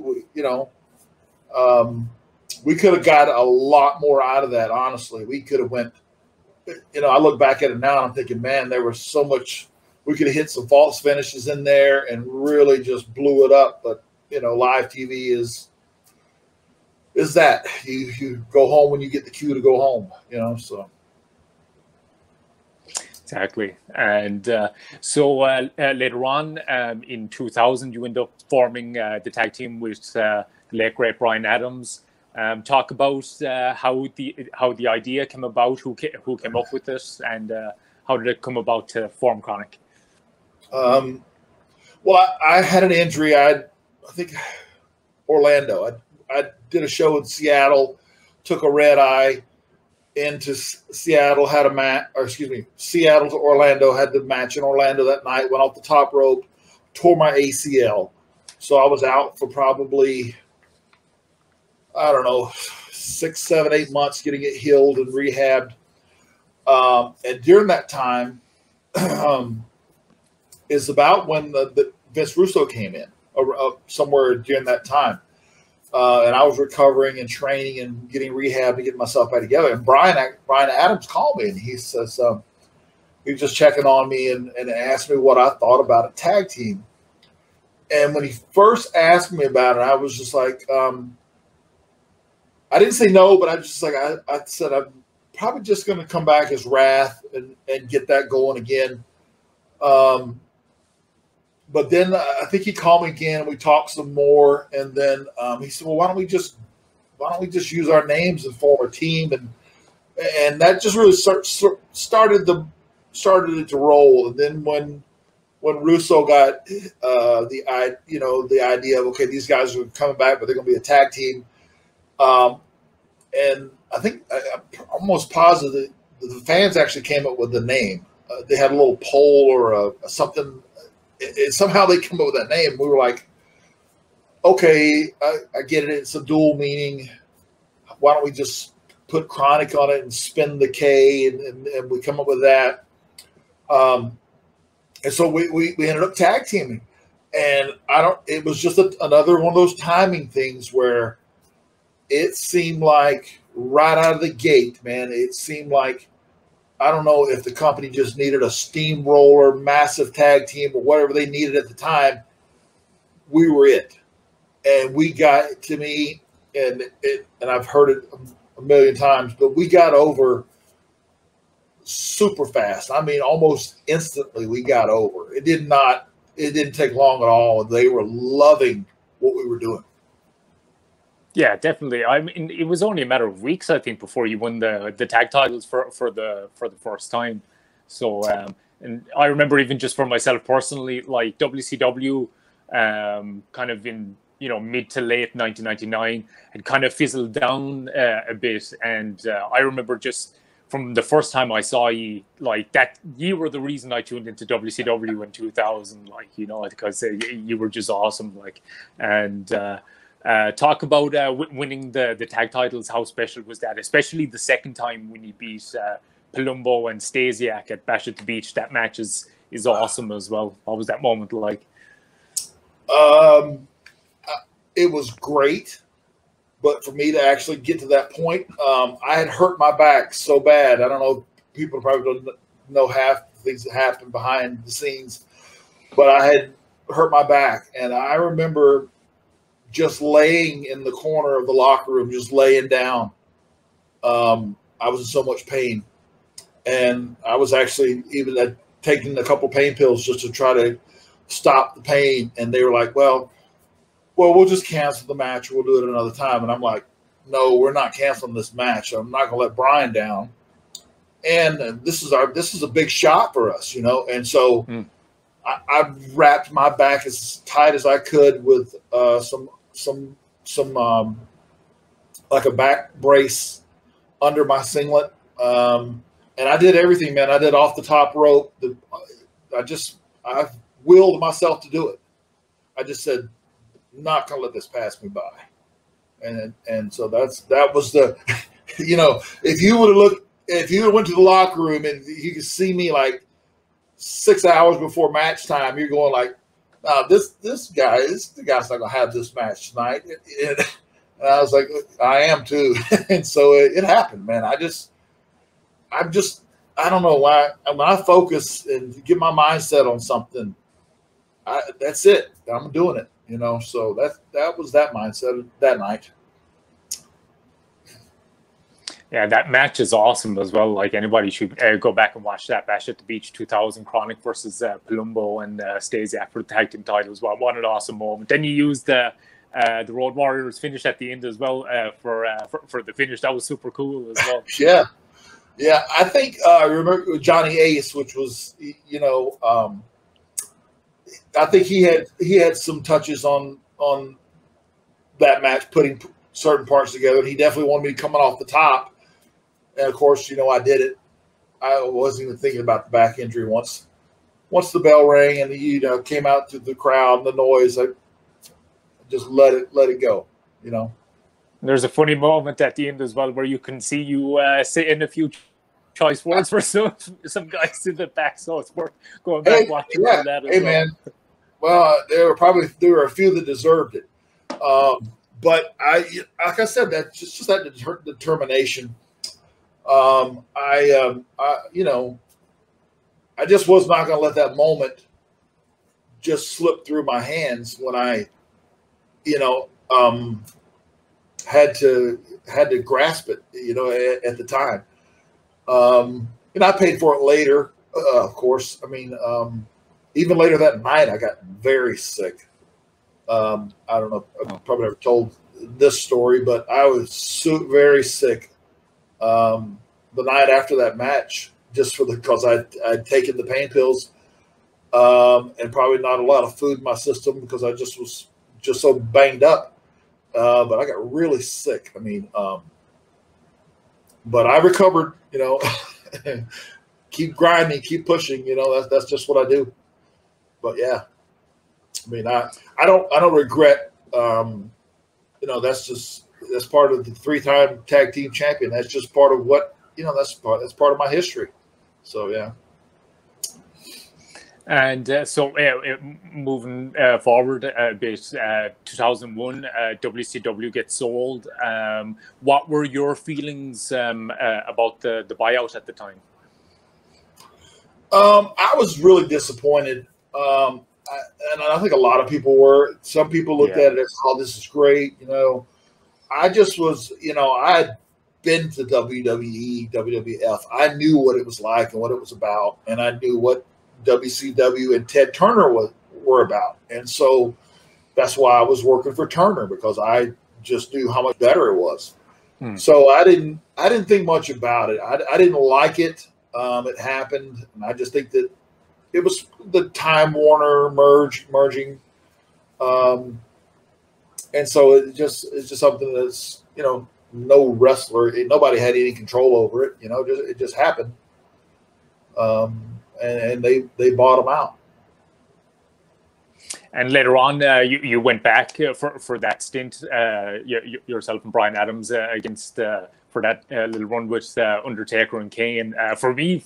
we could have got a lot more out of that. Honestly, we could have went. You know, I look back at it now and I'm thinking, man, there was so much. We could have hit some false finishes in there and really just blew it up. But you know, live TV is that you go home when you get the cue to go home. You know, so. Exactly. And so later on in 2000, you end up forming the tag team with the late great Brian Adams. Talk about how the idea came about, who came up with this, and how did it come about to form Kronik? Well, I had an injury. I think Orlando. I did a show in Seattle, took a red eye into Seattle, had a match, or excuse me, Seattle to Orlando, had the match in Orlando that night, went off the top rope, tore my ACL. So I was out for probably, I don't know, 6, 7, 8 months getting it healed and rehabbed. And during that time is about when the Vince Russo came in, somewhere during that time. And I was recovering and training and getting rehab and getting myself back together. And Brian Adams called me, and he says, he was just checking on me and asked me what I thought about a tag team. And when he first asked me about it, I was just like, I didn't say no, but I was just like, I said, I'm probably just going to come back as Wrath and get that going again. But then I think he called me again, and we talked some more. And then he said, well, why don't we just use our names and form a team? And that just really started it to roll. And then when Russo got the idea of, okay, these guys are coming back, but they're going to be a tag team. And I think I'm almost positive the fans actually came up with the name. They had a little poll or something. Somehow they came up with that name. We were like, okay, I get it. It's a dual meaning. Why don't we just put Kronik on it and spin the K, and we come up with that. And so we ended up tag teaming. And it was just another one of those timing things where it seemed like right out of the gate, man, it seemed like, I don't know if the company just needed a steamroller, massive tag team, or whatever they needed at the time. We were it. And we got, to me, and I've heard it a million times, but we got over super fast. I mean, almost instantly we got over. It didn't take long at all. They were loving what we were doing. Yeah, definitely. I mean, it was only a matter of weeks, I think, before you won the tag titles for the first time. So, and I remember even just for myself personally, like WCW, kind of in mid to late 1999, had kind of fizzled down a bit, and I remember just from the first time I saw you, like that, you were the reason I tuned into WCW in 2000, because you were just awesome, and. Talk about winning the tag titles. How special was that? Especially the second time when you beat Palumbo and Stasiak at Bash at the Beach. That match is awesome as well. What was that moment like? It was great, but for me to actually get to that point, I had hurt my back so bad. I don't know. People probably don't know half the things that happened behind the scenes, but I had hurt my back, and I remember just laying in the corner of the locker room, just laying down. I was in so much pain. And I was actually even taking a couple pain pills just to try to stop the pain. And they were like, well, we'll just cancel the match. We'll do it another time. And I'm like, no, we're not canceling this match. I'm not going to let Brian down. And this is a big shot for us, And so I wrapped my back as tight as I could with some like a back brace under my singlet, and I did everything, man. I did off the top rope. I willed myself to do it. I just said, I'm not gonna let this pass me by, and so that was the, if you went to the locker room and you could see me like 6 hours before match time, you're going like, this guy's not gonna have this match tonight. And I was like, I am too. And so it happened, man. I don't know why. When I focus and get my mindset on something, that's it. I'm doing it. So that was that mindset that night. Yeah, that match is awesome as well. Like, anybody should go back and watch that Bash at the Beach 2000, Kronik versus Palumbo and Stasiak for the tag team titles. What an awesome moment. Then you used the Road Warriors finish at the end as well for the finish. That was super cool as well. Yeah. I think I remember Johnny Ace, which was I think he had some touches on that match, putting certain parts together. And he definitely wanted me coming off the top. And of course, I did it. I wasn't even thinking about the back injury once the bell rang and came out to the crowd and the noise. I just let it go. There's a funny moment at the end as well where you can see you saying a few choice words for some guys in the back, so it's worth going back watching for that as well. Man. Well, there were a few that deserved it, but like I said, that just that determination. I just was not going to let that moment just slip through my hands when I, had to grasp it, at the time. And I paid for it later, of course. I mean, even later that night, I got very sick. I don't know. I probably never told this story, but I was very sick the night after that match, just because I'd taken the pain pills and probably not a lot of food in my system because I just was so banged up. But I got really sick. I mean, but I recovered, keep grinding, keep pushing, that's just what I do. But yeah, I mean, I don't regret, that's part of the 3-time tag team champion. That's just part of what, that's part of my history. So, yeah. And moving forward a bit, 2001, WCW gets sold. What were your feelings about the buyout at the time? I was really disappointed. And I think a lot of people were. Some people looked at it as, oh, this is great. I just was, I had been to WWE, WWF. I knew what it was like and what it was about. And I knew what WCW and Ted Turner were about. And so that's why I was working for Turner, because I just knew how much better it was. So I didn't think much about it. I didn't like it. It happened. And I just think that it was the Time Warner merging. And so it's just something that's, no wrestler, nobody had any control over it. It just happened. And they bought them out. And later on, you went back for that stint, yourself and Bryan Adams against for that little run with Undertaker and Kane. For me,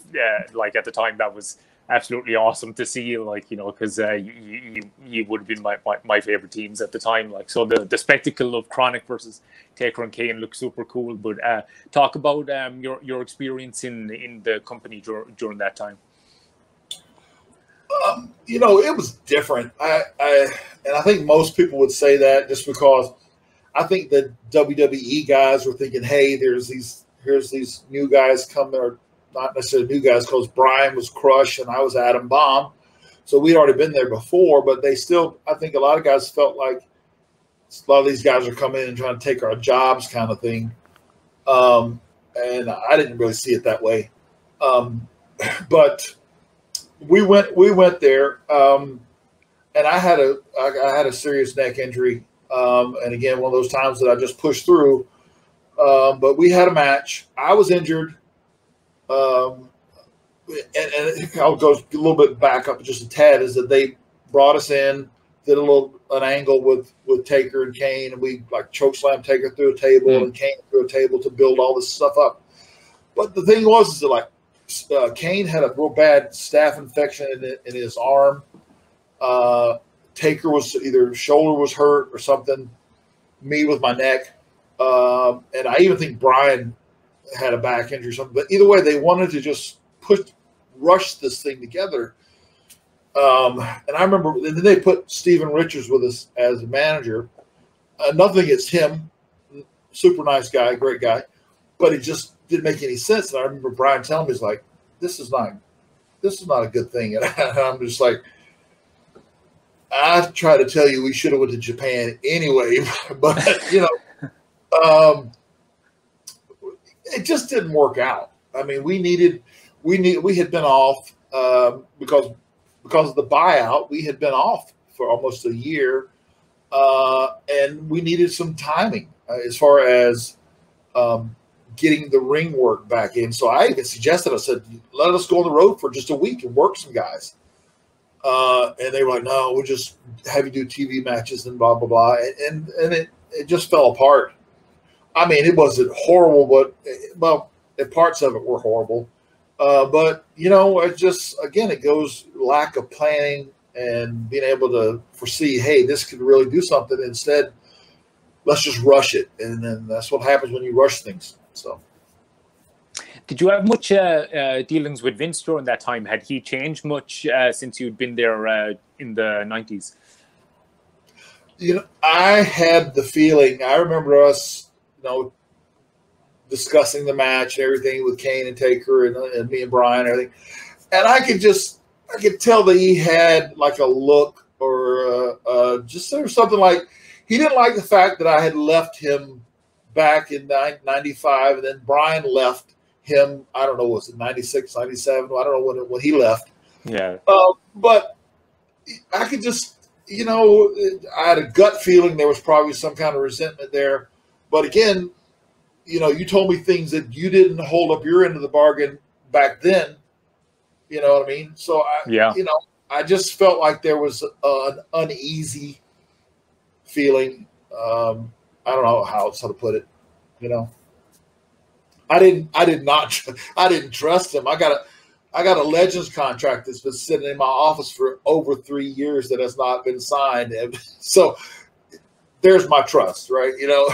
like at the time, that was absolutely awesome to see. Like because you would have been my favorite teams at the time. Like so, the spectacle of Kronik versus Taker and Kane looked super cool. But talk about your experience in the company during that time. It was different. And I think most people would say that just because I think the WWE guys were thinking, hey, here's these new guys coming, or not necessarily new guys, because Bryan was Crush and I was Adam Bomb. So we'd already been there before, but they still, I think a lot of guys felt like a lot of these guys are coming in and trying to take our jobs kind of thing. And I didn't really see it that way. But we went there, and I had a serious neck injury, and again one of those times that I just pushed through. But we had a match. I was injured, and I'll go a little bit back up just a tad. Is that they brought us in, did an angle with Taker and Kane, and we like chokeslam Taker through a table and Kane through a table to build all this stuff up. But the thing was, is that like Kane had a real bad staph infection in his arm. Taker was either shoulder was hurt or something. Me with my neck, and I even think Bryan had a back injury or something. But either way, they wanted to just rush this thing together. And I remember, and then they put Steven Richards with us as a manager. Nothing against him, super nice guy, great guy, but it just didn't make any sense. And I remember Bryan telling me, he's like, this is not a good thing. And I'm just like, I try to tell you we should have went to Japan anyway, but it just didn't work out. I mean, we had been off because of the buyout. We had been off for almost a year, and we needed some timing as far as getting the ring work back in. So I even suggested, I said, let us go on the road for just a week and work some guys. And they were like, no, we'll just have you do TV matches and blah, blah, blah. And it just fell apart. I mean, it wasn't horrible, but well, parts of it were horrible. But you know, it just again, it goes lack of planning and being able to foresee, hey, this could really do something. Instead, let's just rush it, and then that's what happens when you rush things. So, did you have much dealings with Vince during that time? Had he changed much since you'd been there in the 90s? You know, I had the feeling. I remember us, you know, discussing the match and everything with Kane and Taker and me and Bryan and everything, and I could tell that he had like a look or just sort of something like he didn't like the fact that I had left him back in 95, and then Bryan left him. I don't know, was it 96, 97? I don't know when he left. Yeah. But I could just, you know, I had a gut feeling there was probably some kind of resentment there. But again, you know, you told me things that you didn't hold up your end of the bargain back then. You know what I mean? So you know, I just felt like there was an uneasy feeling. I don't know how to put it. You know, I didn't trust him. I got a Legends contract that's been sitting in my office for over 3 years that has not been signed, and so there's my trust, right? You know,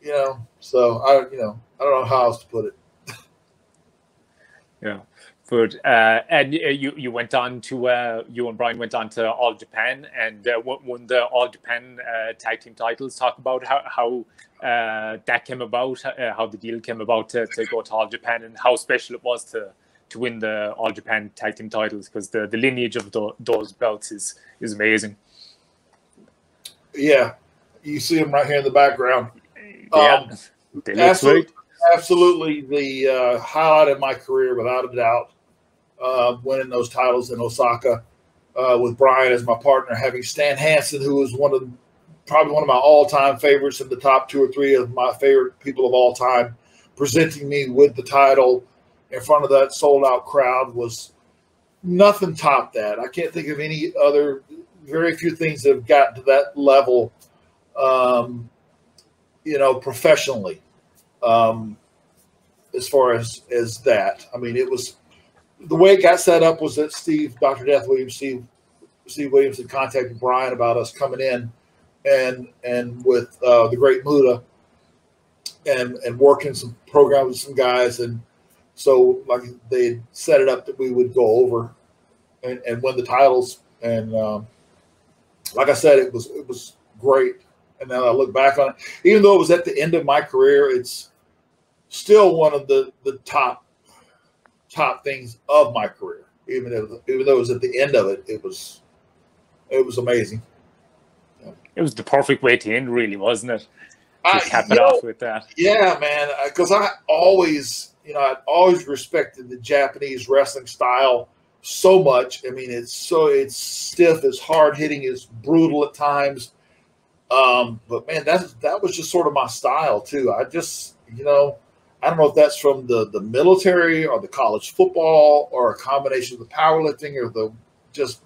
you know. So I don't know how else to put it. Yeah, but and you went on to you and Bryan went on to All Japan and won the All Japan tag team titles. Talk about how that came about, how the deal came about to go to All Japan, and how special it was to win the All Japan tag team titles, because the lineage of those belts is amazing. Yeah, you see them right here in the background. Yeah, they look sweet. Absolutely the highlight of my career, without a doubt, winning those titles in Osaka with Bryan as my partner, having Stan Hansen, who was probably one of my all-time favorites, in the top 2 or 3 of my favorite people of all time, presenting me with the title in front of that sold-out crowd was nothing topped that. I can't think of any other, very few things that have gotten to that level, you know, professionally. As far as that, I mean, it was the way it got set up was that Dr. Death Williams, Steve Williams had contacted Bryan about us coming in and with the Great Muda and working some programs with some guys, and so like they set it up that we would go over and win the titles, and like I said, it was great. And then I look back on it, even though it was at the end of my career, it's still one of the top things of my career. Even though it was at the end of it, it was amazing. It was the perfect way to end, really, wasn't it? To cap it off with that. Yeah, man. Because I'd always respected the Japanese wrestling style so much. I mean, it's stiff, it's hard hitting, it's brutal at times. But man, that was just sort of my style too. I just, you know, I don't know if that's from the military or the college football or a combination of the powerlifting or the just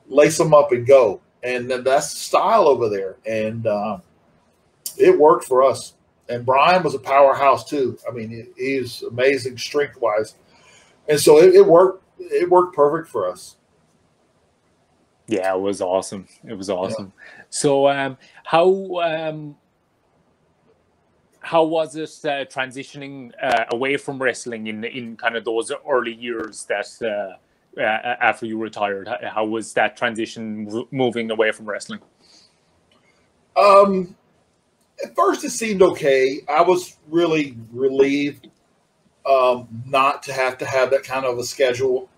lace them up and go. And then that's the style over there. And it worked for us. And Bryan was a powerhouse too. I mean, he's amazing strength wise. And so it worked. It worked perfect for us. Yeah, it was awesome. It was awesome. Yeah. So how was it transitioning away from wrestling in kind of those early years that after you retired? How was that transition moving away from wrestling? At first it seemed okay. I was really relieved not to have that kind of a schedule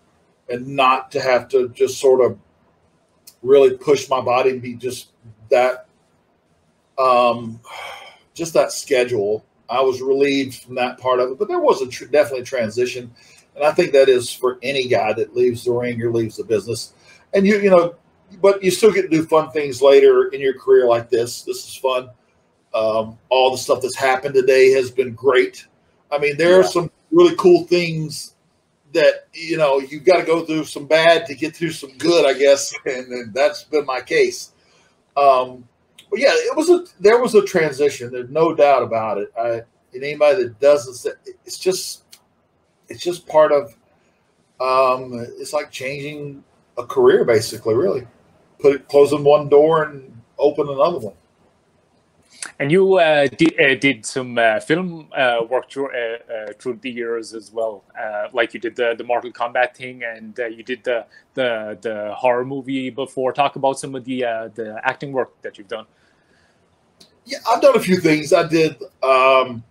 and not to have to just sort of really push my body and be just that schedule. I was relieved from that part of it, but there was definitely a transition. And I think that is for any guy that leaves the ring or leaves the business. And you know, but you still get to do fun things later in your career like this. This is fun. All the stuff that's happened today has been great. I mean, there are some really cool things that, you know, you've got to go through some bad to get through some good, I guess. And that's been my case. But yeah, there was a transition. There's no doubt about it. And anybody that doesn't, it's just part of. It's like changing a career, basically. Really, closing one door and open another one. And you did some film work through the years as well, like you did the Mortal Kombat thing, and you did the horror movie before. Talk about some of the acting work that you've done. Yeah, I've done a few things. I did an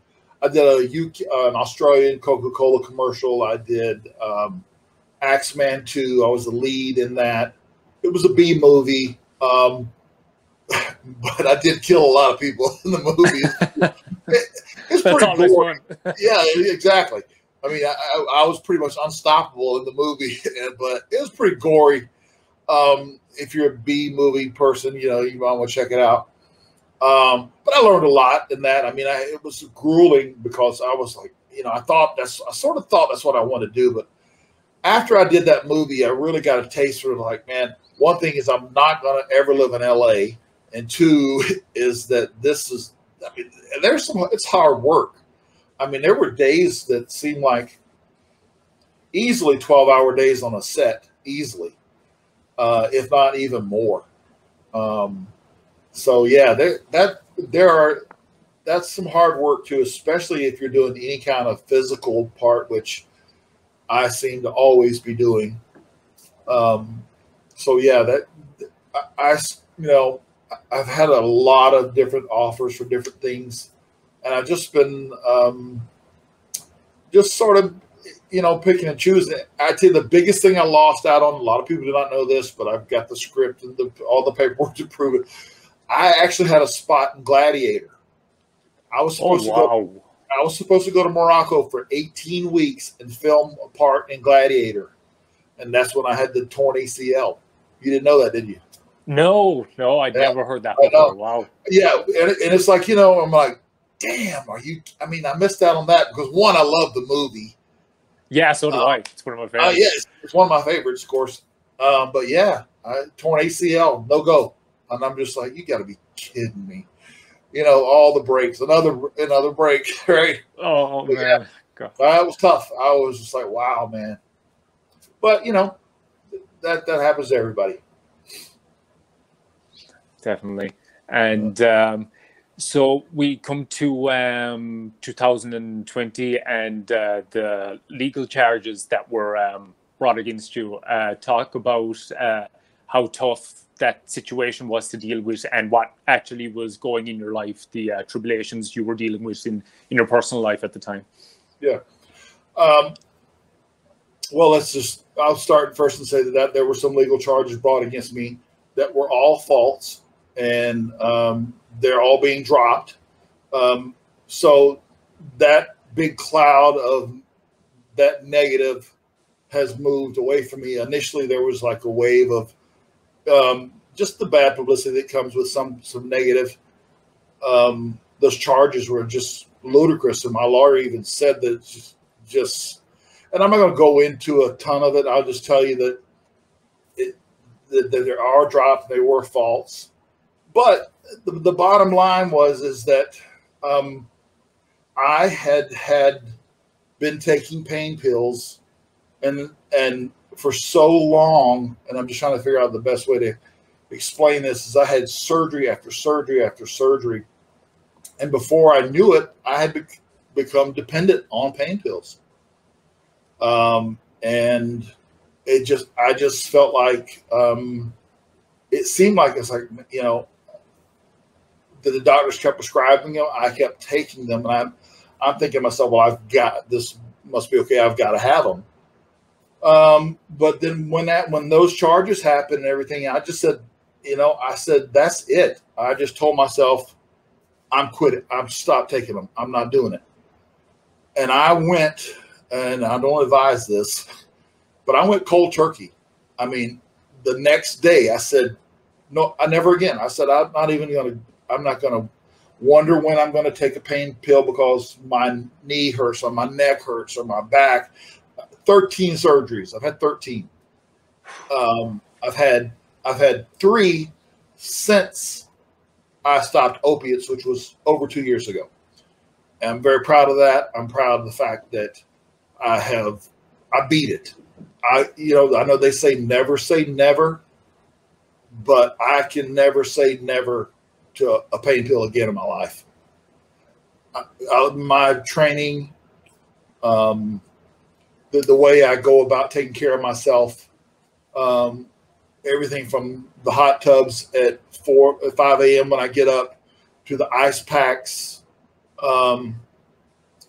Australian Coca-Cola commercial. I did Axeman 2. I was the lead in that. It was a B movie. But I did kill a lot of people in the movie. It's pretty gory. Yeah, exactly. I mean, I was pretty much unstoppable in the movie, but it was pretty gory. If you're a B movie person, you might want to check it out. But I learned a lot in that. I mean, it was grueling because I was like, I sort of thought that's what I wanted to do. But after I did that movie, I really got a taste for it. Like, man, one thing is I'm not going to ever live in LA. And two is that it's hard work. I mean, there were days that seemed like easily 12-hour days on a set, easily, if not even more. So yeah, that's some hard work too, especially if you're doing any kind of physical part, which I seem to always be doing. So yeah, I've had a lot of different offers for different things, and I've just been just sort of, picking and choosing. I'd say the biggest thing I lost out on, a lot of people do not know this, but I've got the script and all the paperwork to prove it. I actually had a spot in Gladiator. I was supposed to go to Morocco for 18 weeks and film a part in Gladiator, and that's when I had the torn ACL. You didn't know that, did you? No, I'd never heard that before. Wow. Yeah, and it's like, I'm like, damn, I missed out on that because, one, I love the movie. Yeah, so do I. It's one of my favorites. Yeah, it's one of my favorites, of course. But yeah, torn ACL, no go. And I'm just like, you got to be kidding me. All the breaks, another break, right? Oh, man. Yeah, that was tough. I was just like, wow, man. But, that happens to everybody. Definitely. And so we come to 2020 and the legal charges that were brought against you. Talk about how tough that situation was to deal with and what actually was going in your life, the tribulations you were dealing with in your personal life at the time. Yeah. Well, I'll start first and say that there were some legal charges brought against me that were all false. And they're all being dropped. So that big cloud of that negative has moved away from me. Initially, there was like a wave of just the bad publicity that comes with some negative. Those charges were just ludicrous. And my lawyer even said that just and I'm not going to go into a ton of it. I'll just tell you that there are drops. They were false. But the bottom line is that I had been taking pain pills and for so long, and I'm just trying to figure out the best way to explain this, is I had surgery after surgery after surgery. And before I knew it, I had become dependent on pain pills. And I just felt like it seemed like it's like, the doctors kept prescribing them. I kept taking them, and I'm thinking to myself, well, I've got this, must be okay. I've got to have them. But then when those charges happened and everything, I just said, I said, that's it. I just told myself, I'm quitting. I'm stopped taking them. I'm not doing it. And I went, and I don't advise this, but I went cold turkey. I mean, the next day I said, no, I never again. I said, I'm not going to wonder when I'm going to take a pain pill because my knee hurts or my neck hurts or my back. 13 surgeries. I've had 13. I've had 3 since I stopped opiates, which was over 2 years ago. And I'm very proud of that. I'm proud of the fact that I beat it. I know they say never, but I can never say never to a pain pill again in my life. My training, the way I go about taking care of myself, everything from the hot tubs at 5 a.m. when I get up to the ice packs. My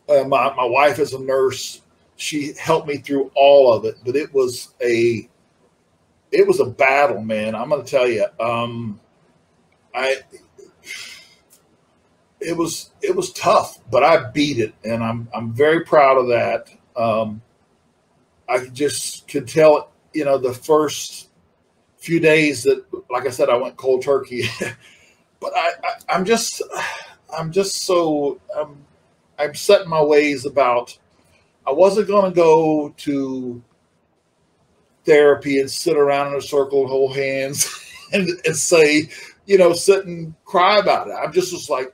wife is a nurse. She helped me through all of it, but it was a battle, man. I'm going to tell you, it was tough, but I beat it, and I'm very proud of that. I just could tell, the first few days that, like I said, I went cold turkey, but I'm set in my ways about, I wasn't going to go to therapy and sit around in a circle and hold hands and say, sit and cry about it. I'm just like,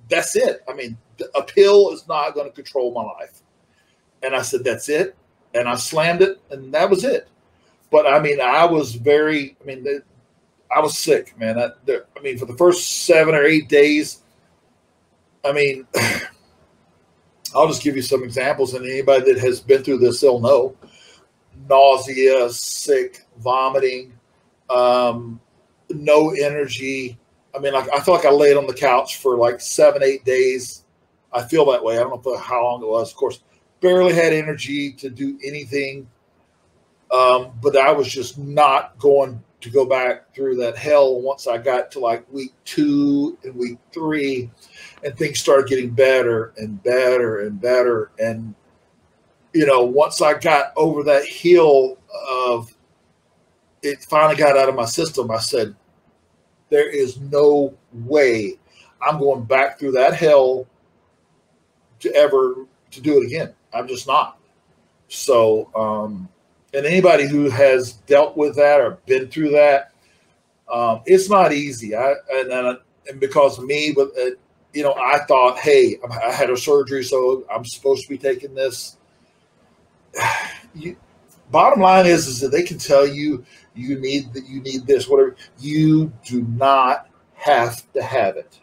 that's it. I mean, a pill is not going to control my life. And I said, that's it. And I slammed it, and that was it. But I mean, I was sick, man. For the first 7 or 8 days, I mean, I'll just give you some examples, and anybody that has been through this, they'll know. Nausea, sick, vomiting, no energy. I mean, I feel like I laid on the couch for like 7, 8 days. I feel that way. I don't know how long it was. Of course, barely had energy to do anything. But I was just not going to go back through that hell once I got to like week 2 and week 3, and things started getting better and better and better. And, once I got over that hill of it finally got out of my system, I said, there is no way I'm going back through that hell to do it again. I'm just not. So, and anybody who has dealt with that or been through that, it's not easy. And because of me, but I thought, hey, I had a surgery, so I'm supposed to be taking this. Bottom line is that they can tell you need this, whatever. You do not have to have it.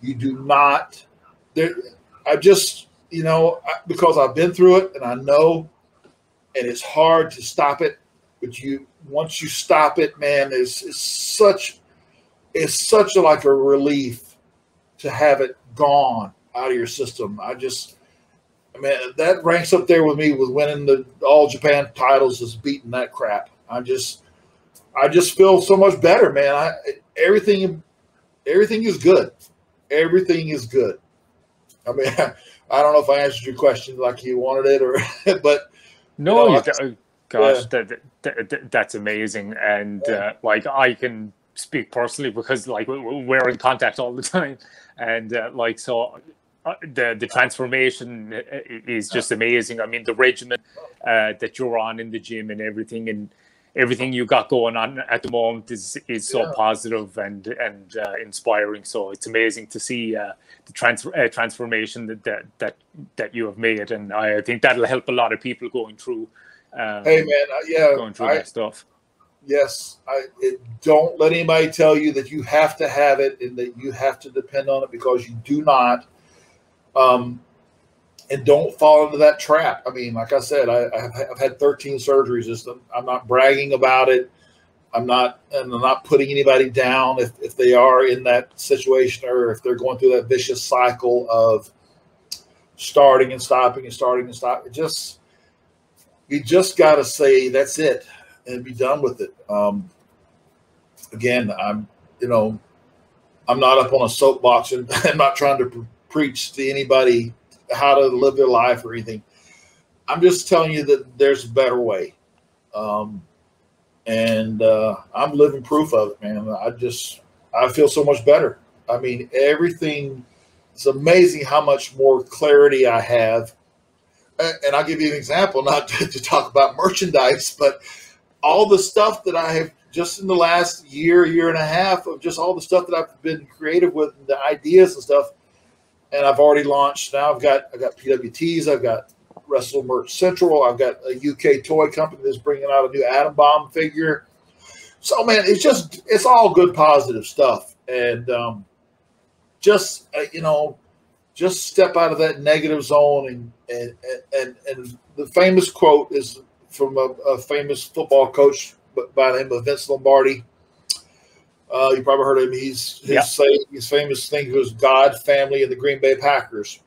You do not. Because I've been through it and I know, and it's hard to stop it. But once you stop it, man, it's such like a relief to have it gone out of your system. That ranks up there with me with winning the All Japan titles, is beating that crap. I just feel so much better, man. Everything is good. Everything is good. I mean, I don't know if I answered your question like you wanted it, or but no, gosh, yeah. That's amazing. And I can speak personally because we're in contact all the time, and the transformation is just amazing. I mean, the regimen that you're on in the gym and everything you got going on at the moment is so positive and inspiring. So it's amazing to see the transformation that you have made, and I think that'll help a lot of people going through. Going through that stuff. Yes, don't let anybody tell you that you have to have it and that you have to depend on it, because you do not. And don't fall into that trap. I mean, like I said, I've had 13 surgeries. I'm not bragging about it. I'm not putting anybody down if they are in that situation, or if they're going through that vicious cycle of starting and stopping and starting and stopping. You just got to say that's it and be done with it. Again, I'm not up on a soapbox, and I'm not trying to preach to anybody how to live their life or anything. I'm just telling you that there's a better way. And I'm living proof of it, man. I feel so much better. I mean, everything, it's amazing how much more clarity I have. And I'll give you an example, not to talk about merchandise, but all the stuff that I have just in the last year and a half of just all the stuff that I've been creative with, the ideas and stuff. And I've already launched. Now I got PWTs. I've got Wrestle Merch Central. I've got a UK toy company that's bringing out a new Atom Bomb figure. So, man, it's all good, positive stuff. And just step out of that negative zone. And the famous quote is from a famous football coach by the name of Vince Lombardi. You probably heard of him. His famous thing was God, family, and the Green Bay Packers.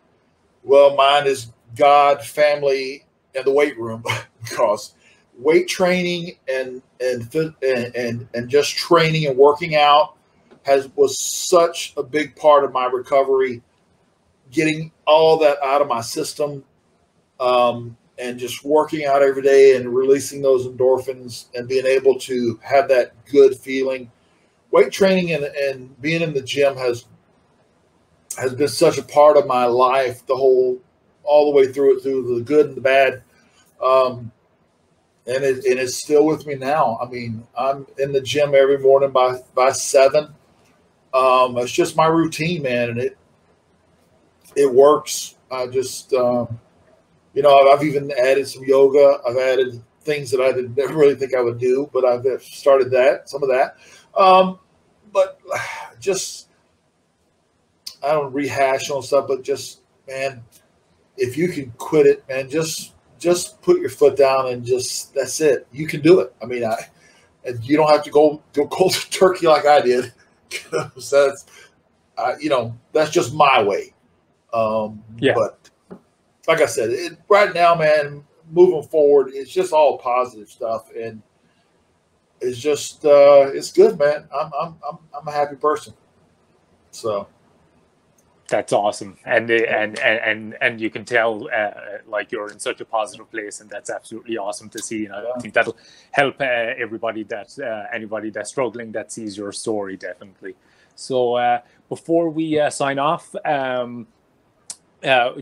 Well, mine is God, family, and the weight room, because weight training and just training and working out was such a big part of my recovery. Getting all that out of my system, and just working out every day and releasing those endorphins and being able to have that good feeling. Weight training and being in the gym has been such a part of my life, all the way through the good and the bad. And it's still with me now. I mean, I'm in the gym every morning by 7. It's just my routine, man. And it works. I just, I've even added some yoga. I've added things that I didn't never really think I would do, but I've started some of that. But just, I don't rehash on stuff, but just, man, if you can quit it, man, just put your foot down and that's it. You can do it. I mean, and you don't have to go cold turkey like I did. So that's just my way. But like I said, right now, man, moving forward, it's just all positive stuff. And it's just, it's good, man. I'm a happy person. So. That's awesome, and you can tell like you're in such a positive place, and that's absolutely awesome to see. And I think that'll help everybody anybody that's struggling that sees your story, definitely. So before we sign off,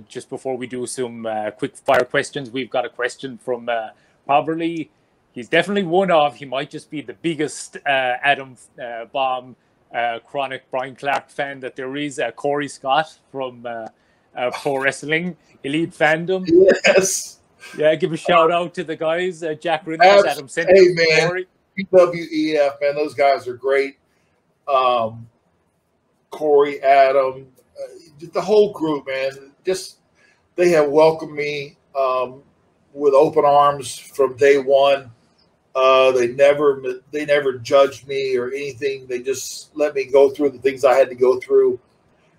just before we do some quick fire questions, we've got a question from probably he's definitely he might just be the biggest Adam Bomb Kronik Bryan Clark fan that there is, Corey Scott from Pro Wrestling Elite Fandom. Yes. Yeah, give a shout out to the guys, Jack Rinders, Adam Center, hey, man, Corey. WWF, man, those guys are great. Corey, Adam, the whole group, man, they have welcomed me with open arms from day one. They never judged me or anything. They just let me go through the things I had to go through,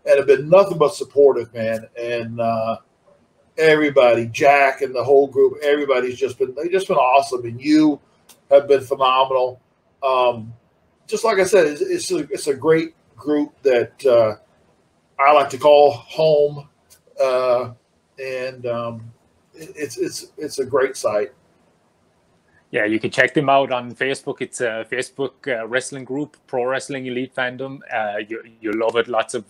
and have been nothing but supportive, man. And everybody, Jack and the whole group, everybody's just been awesome, and you have been phenomenal. Just like I said, it's a great group that I like to call home, and it's a great site. Yeah, you can check them out on Facebook. It's a Facebook wrestling group, Pro Wrestling Elite Fandom. You love it. Lots of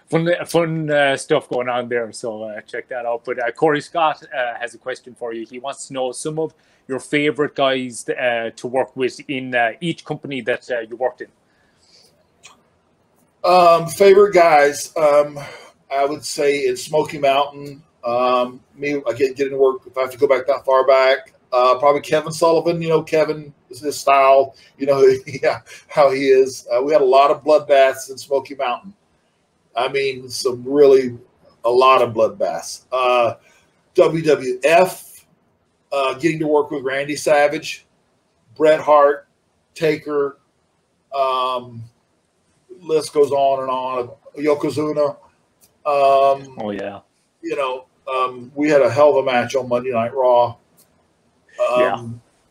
fun stuff going on there. So check that out. But Corey Scott has a question for you. He wants to know some of your favorite guys to work with in each company that you worked in. Favorite guys, I would say in Smoky Mountain. Me, I get to work if I have to go back that far back. Probably Kevin Sullivan. Kevin is his style. How he is. We had a lot of bloodbaths in Smoky Mountain. I mean, a lot of bloodbaths. WWF, getting to work with Randy Savage, Bret Hart, Taker. List goes on and on. Yokozuna. Oh yeah. We had a hell of a match on Monday Night Raw.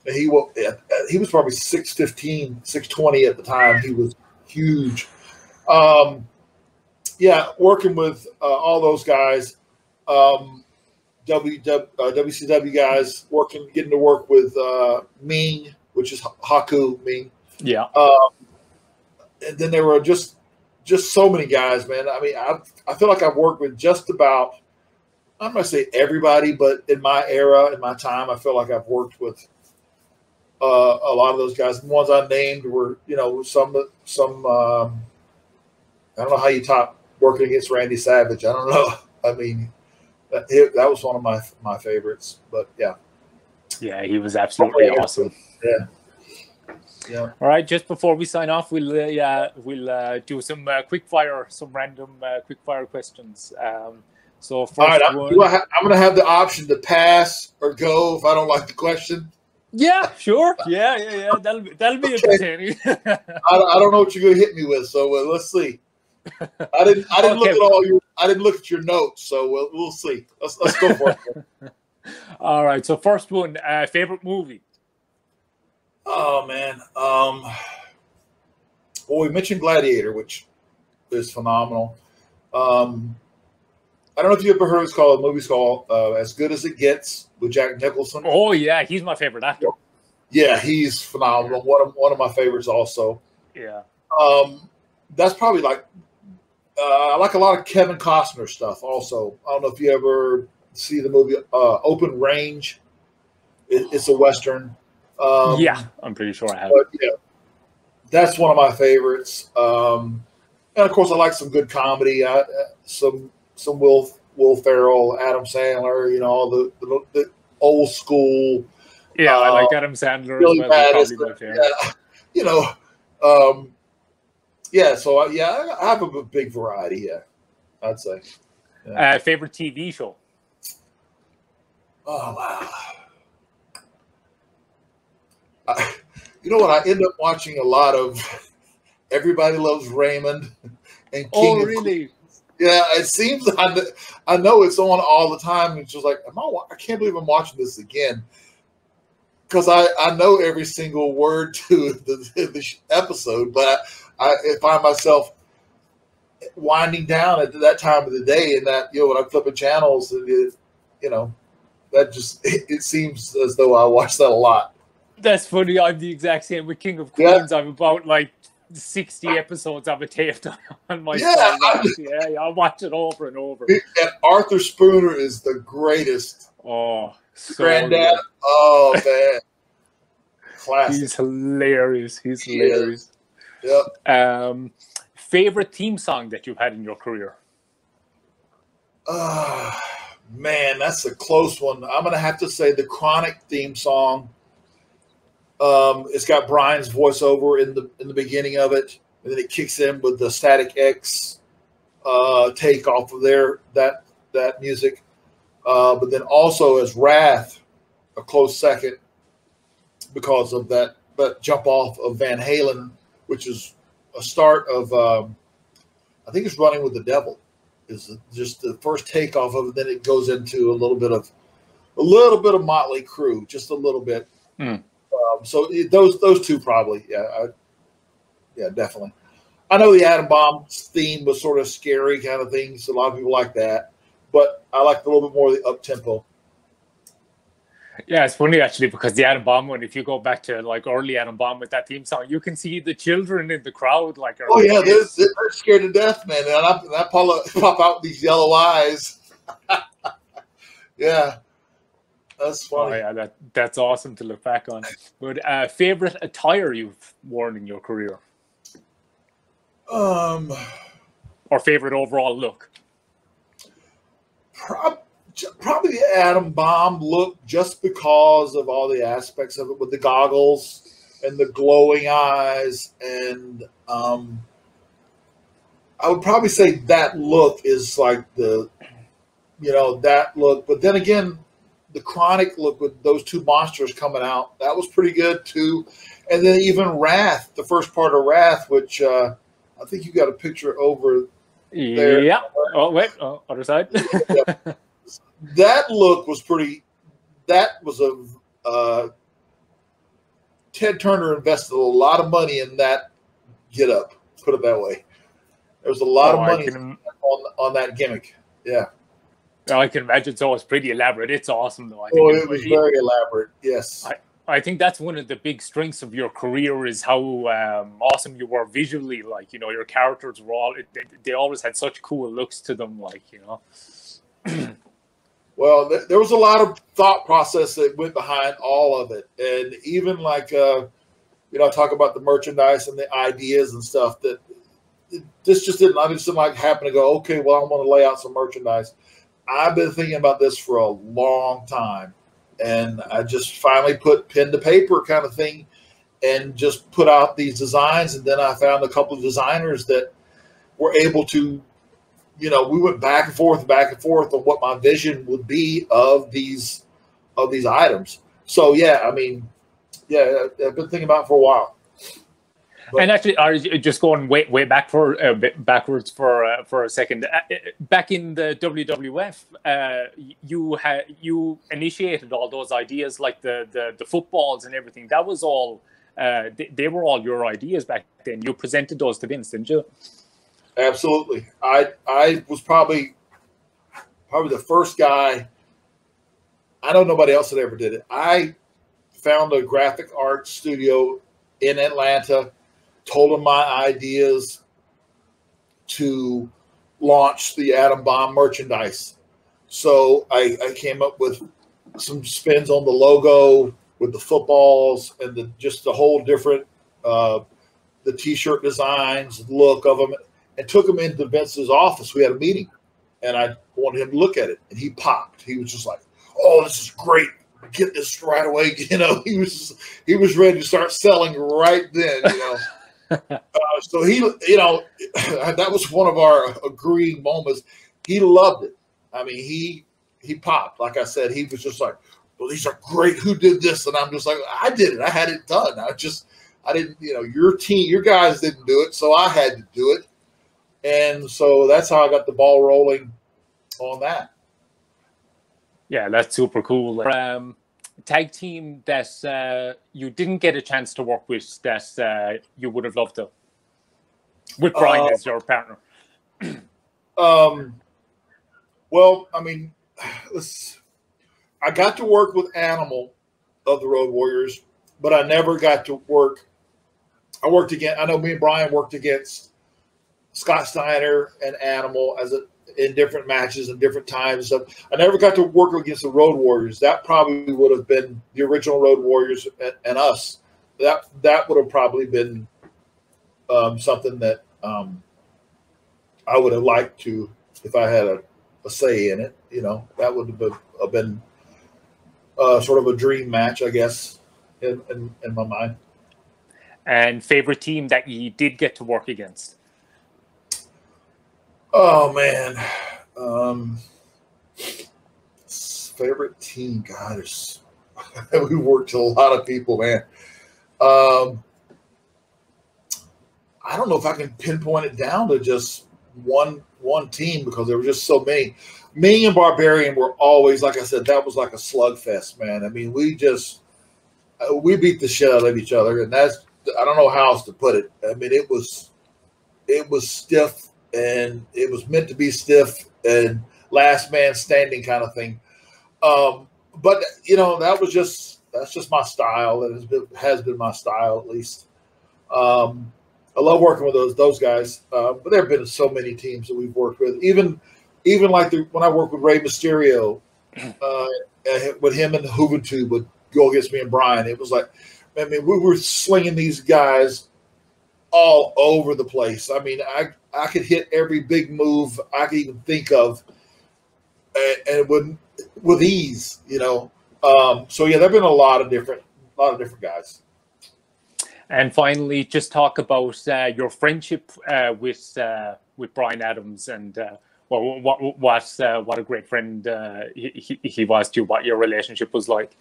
He was probably 6'15", 6'20" at the time. He was huge. Working with all those guys, WCW guys, getting to work with Ming, which is Haku Ming. Yeah. And then there were just so many guys, man. I mean, I feel like I've worked with just about, I'm not going to say everybody, but in my era, in my time, I feel like I've worked with a lot of those guys. The ones I named were, some. I don't know how you top working against Randy Savage. I don't know. I mean, that was one of my favorites. But yeah. Yeah, he was absolutely awesome. Yeah. Yeah. All right. Just before we sign off, we'll do some random quick fire questions. So first, all right, I'm going to have the option to pass or go if I don't like the question. Yeah, sure. Yeah. That'll be entertaining. I don't know what you're going to hit me with, so let's see. I didn't look at your notes, so we'll see. Let's go for it. All right. So first one, favorite movie. Oh man. Well, we mentioned Gladiator, which is phenomenal. I don't know if you ever heard a movie called As Good as It Gets with Jack Nicholson. Oh yeah, he's my favorite actor. Yeah, he's phenomenal. One of my favorites also. Yeah. That's probably like I like a lot of Kevin Costner stuff also. I don't know if you ever see the movie Open Range. It's a Western. Yeah, I'm pretty sure I have. But, yeah, that's one of my favorites. And of course, I like some good comedy. Some Will Ferrell, Adam Sandler. All the old school. Yeah, I like Adam Sandler really as well. Probably my favorite. Yeah. So I have a big variety. Yeah, I'd say. Yeah. Favorite TV show. Oh wow. You know what? I end up watching a lot of Everybody Loves Raymond and King of really? Queens. Yeah, it seems I know it's on all the time. It's just like, I can't believe I'm watching this again. Because I know every single word to the episode, but I find myself winding down at that time of the day, and that when I'm flipping channels, that just it seems as though I watch that a lot. That's funny. I'm the exact same with King of Queens. Yeah. I'm about like 60 episodes of it taped on my phone. I watch it over and over. And Arthur Spooner is the greatest. Oh, so Granddad. Good. Oh man, classic. He's hilarious. He's hilarious. Yep. Favorite theme song that you've had in your career? Man, that's a close one. I'm gonna have to say the Kronik theme song. It's got Brian's voiceover in the beginning of it, and then it kicks in with the Static X take off of that music. But then also as Wrath, a close second because of that jump off of Van Halen, which is a start of I think it's Running with the Devil, is just the first takeoff of it. Then it goes into a little bit of Motley Crue, just a little bit. So those two probably, yeah, definitely. I know the Atom Bomb theme was sort of scary kind of thing, so a lot of people like that, but I like a little bit more of the up tempo. Yeah, it's funny actually because the Atom Bomb one, if you go back to like early Atom Bomb with that theme song, you can see the children in the crowd like. Oh yeah, they're scared to death, man, and I pop out with these yellow eyes. Yeah. That's funny. Oh, yeah, that's awesome to look back on. But favorite attire you've worn in your career? Or favorite overall look? Probably the Atom Bomb look, just because of all the aspects of it, with the goggles and the glowing eyes, and I would probably say that look is like that look. But then again, the Kronik look with those two monsters coming out, that was pretty good too. And then even Wrath, the first part of Wrath, which I think you got a picture over there. Yeah. Oh, wait. Oh, other side. Yeah. That look was pretty. That was Ted Turner invested a lot of money in that get up. Put it that way. There was a lot of money on that gimmick. Yeah. I can imagine. So it's pretty elaborate. It's awesome, though. It was very elaborate. Yes. I think that's one of the big strengths of your career is how awesome you were visually. like, your characters were they always had such cool looks to them, like. Well, there was a lot of thought process that went behind all of it. And even like, I talk about the merchandise and the ideas and stuff that this just didn't, I just didn't like happen to go, okay, well, I want to lay out some merchandise. I've been thinking about this for a long time. And I just finally put pen to paper kind of thing and just put out these designs. And then I found a couple of designers that were able to, we went back and forth on what my vision would be of these items. So yeah, I mean, yeah, I've been thinking about it for a while. But, and actually, are you just going way back backwards for a second? Back in the WWF, you initiated all those ideas, like the footballs and everything. That was all. They were all your ideas back then. You presented those to Vince, didn't you? Absolutely. I was probably the first guy. I know nobody else that ever did it. I found a graphic art studio in Atlanta, told them my ideas to launch the Atom Bomb merchandise. So I came up with some spins on the logo with the footballs and just the whole different the T-shirt designs, look of them, and took them into Vince's office. We had a meeting, and I wanted him to look at it, and he popped. He was just like, "Oh, this is great. Get this right away." He was ready to start selling right then. So he, that was one of our agreeing moments. He loved it. I mean, he popped. Like I said, he was just like, "Well, these are great. Who did this?" And I'm just like, "I did it. I had it done. I didn't, your guys didn't do it, so I had to do it." And so that's how I got the ball rolling on that. Yeah, that's super cool. Tag team that you didn't get a chance to work with that you would have loved to, with Bryan as your partner. Well, I mean, I got to work with Animal of the Road Warriors, but I never got to work. I know me and Bryan worked against Scott Steiner and Animal in different matches and different times. So I never got to work against the Road Warriors. That probably would have been the original Road Warriors and us. That would have probably been something that I would have liked to, if I had a say in it. That would have been sort of a dream match, I guess, in my mind. And favorite team that you did get to work against? Oh man, favorite team, God, we worked with a lot of people, man. I don't know if I can pinpoint it down to just one team because there were just so many. Ming and Barbarian were always, like I said, that was like a slugfest, man. I mean, we beat the shit out of each other, and I don't know how else to put it. I mean, it was stiff. And it was meant to be stiff and last man standing kind of thing. But that's just my style. It has been my style, at least. I love working with those guys. But there have been so many teams that we've worked with. Even like when I worked with Rey Mysterio, with him and the Juventud would go against me and Bryan. It was like, I mean, we were slinging these guys all over the place. I mean, I could hit every big move I could even think of, and with ease, So yeah, there've been a lot of different guys. And finally, just talk about your friendship with Bryan Adams, and what a great friend he was to you. What your relationship was like.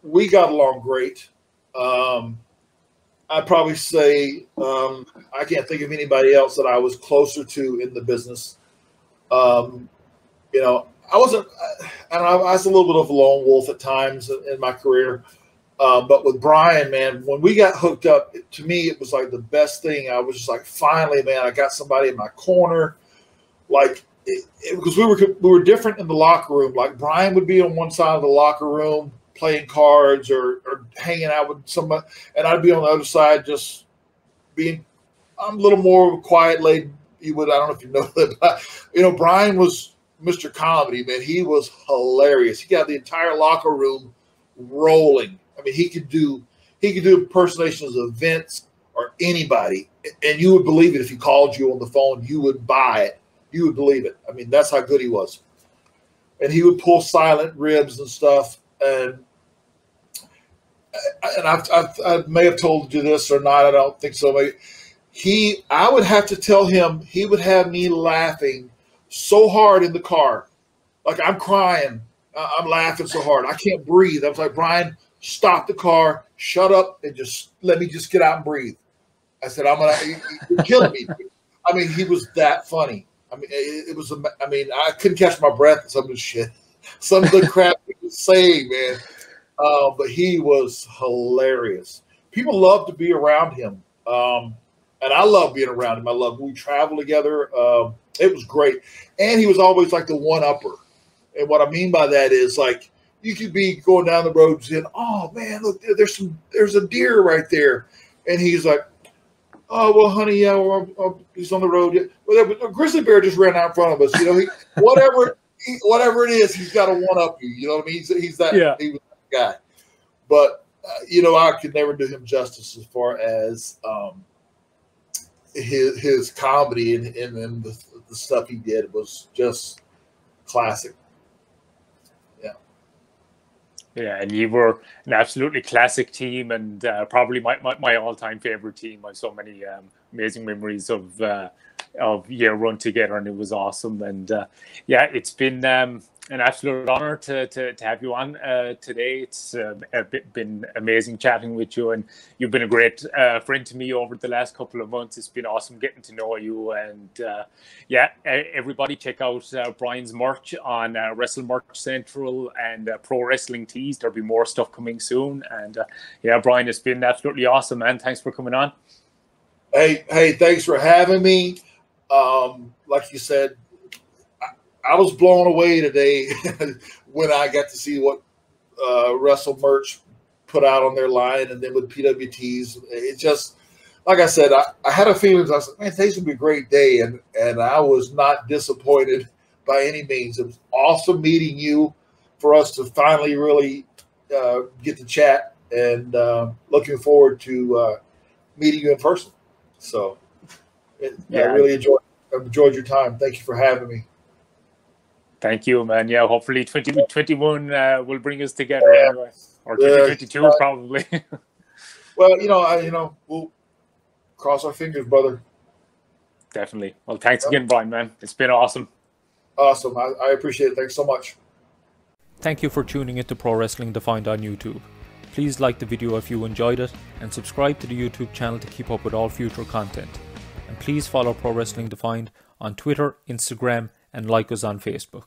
We got along great. I'd probably say I can't think of anybody else that I was closer to in the business. I wasn't. I don't know. I was a little bit of a lone wolf at times in my career, but with Bryan, man, when we got hooked up, to me it was like the best thing. I was just like, finally, man, I got somebody in my corner. Like, because we were different in the locker room. Like Bryan would be on one side of the locker room, playing cards or hanging out with somebody, and I'd be on the other side just I'm a little more quiet, laid. I don't know if you know that, but Bryan was Mr. Comedy, man. He was hilarious. He got the entire locker room rolling. I mean, he could do impersonations of Vince or anybody, and you would believe it if he called you on the phone. You would buy it. You would believe it. I mean, that's how good he was. And he would pull silent ribs and stuff. And I may have told you this or not. I don't think so. I would have to tell him, he would have me laughing so hard in the car. Like I'm crying. I'm laughing so hard. I can't breathe. I was like, Brian, stop the car, shut up, and just let me just get out and breathe. I said, you're killing me. I mean, he was that funny. I mean, I couldn't catch my breath and some of the shit. Some of the crap he was saying, man. But he was hilarious. People love to be around him. And I love being around him. I love when we travel together. It was great. And he was always like the one-upper. And what I mean by that is, like, you could be going down the road saying, oh, man, look, there's a deer right there. And he's like, oh, well, honey, yeah, well, he's on the road. Well, a grizzly bear just ran out in front of us. You know, whatever it is, he's got to one-up you. You know what I mean? He was that guy. But, I could never do him justice as far as his comedy and the stuff he did was just classic. Yeah, and you were an absolutely classic team, and probably my all-time favorite team. I have so many amazing memories of year run together, and it was awesome. And it's been an absolute honor to have you on today. It's been amazing chatting with you, and you've been a great friend to me over the last couple of months. It's been awesome getting to know you, and everybody check out Brian's merch on Wrestle Merch Central and Pro Wrestling Tees. There'll be more stuff coming soon, and Brian, it's been absolutely awesome, man. Thanks for coming on. Hey, thanks for having me. Like you said, I was blown away today when I got to see what Wrestle Merch put out on their line, and then with PWTs. It just, like I said, I had a feeling. I said, man, today's going to be a great day, and I was not disappointed by any means. It was awesome meeting you, for us to finally really get to chat, and looking forward to meeting you in person. So I really enjoyed your time. Thank you for having me. Thank you, man. Yeah, hopefully 2021 will bring us together anyway, or 2022 probably. Well, we'll cross our fingers, brother. Definitely. Well, thanks again, Brian, man. It's been awesome. Awesome. I appreciate it. Thanks so much. Thank you for tuning into Pro Wrestling Defined on YouTube. Please like the video if you enjoyed it, and subscribe to the YouTube channel to keep up with all future content. And please follow Pro Wrestling Defined on Twitter, Instagram, and like us on Facebook.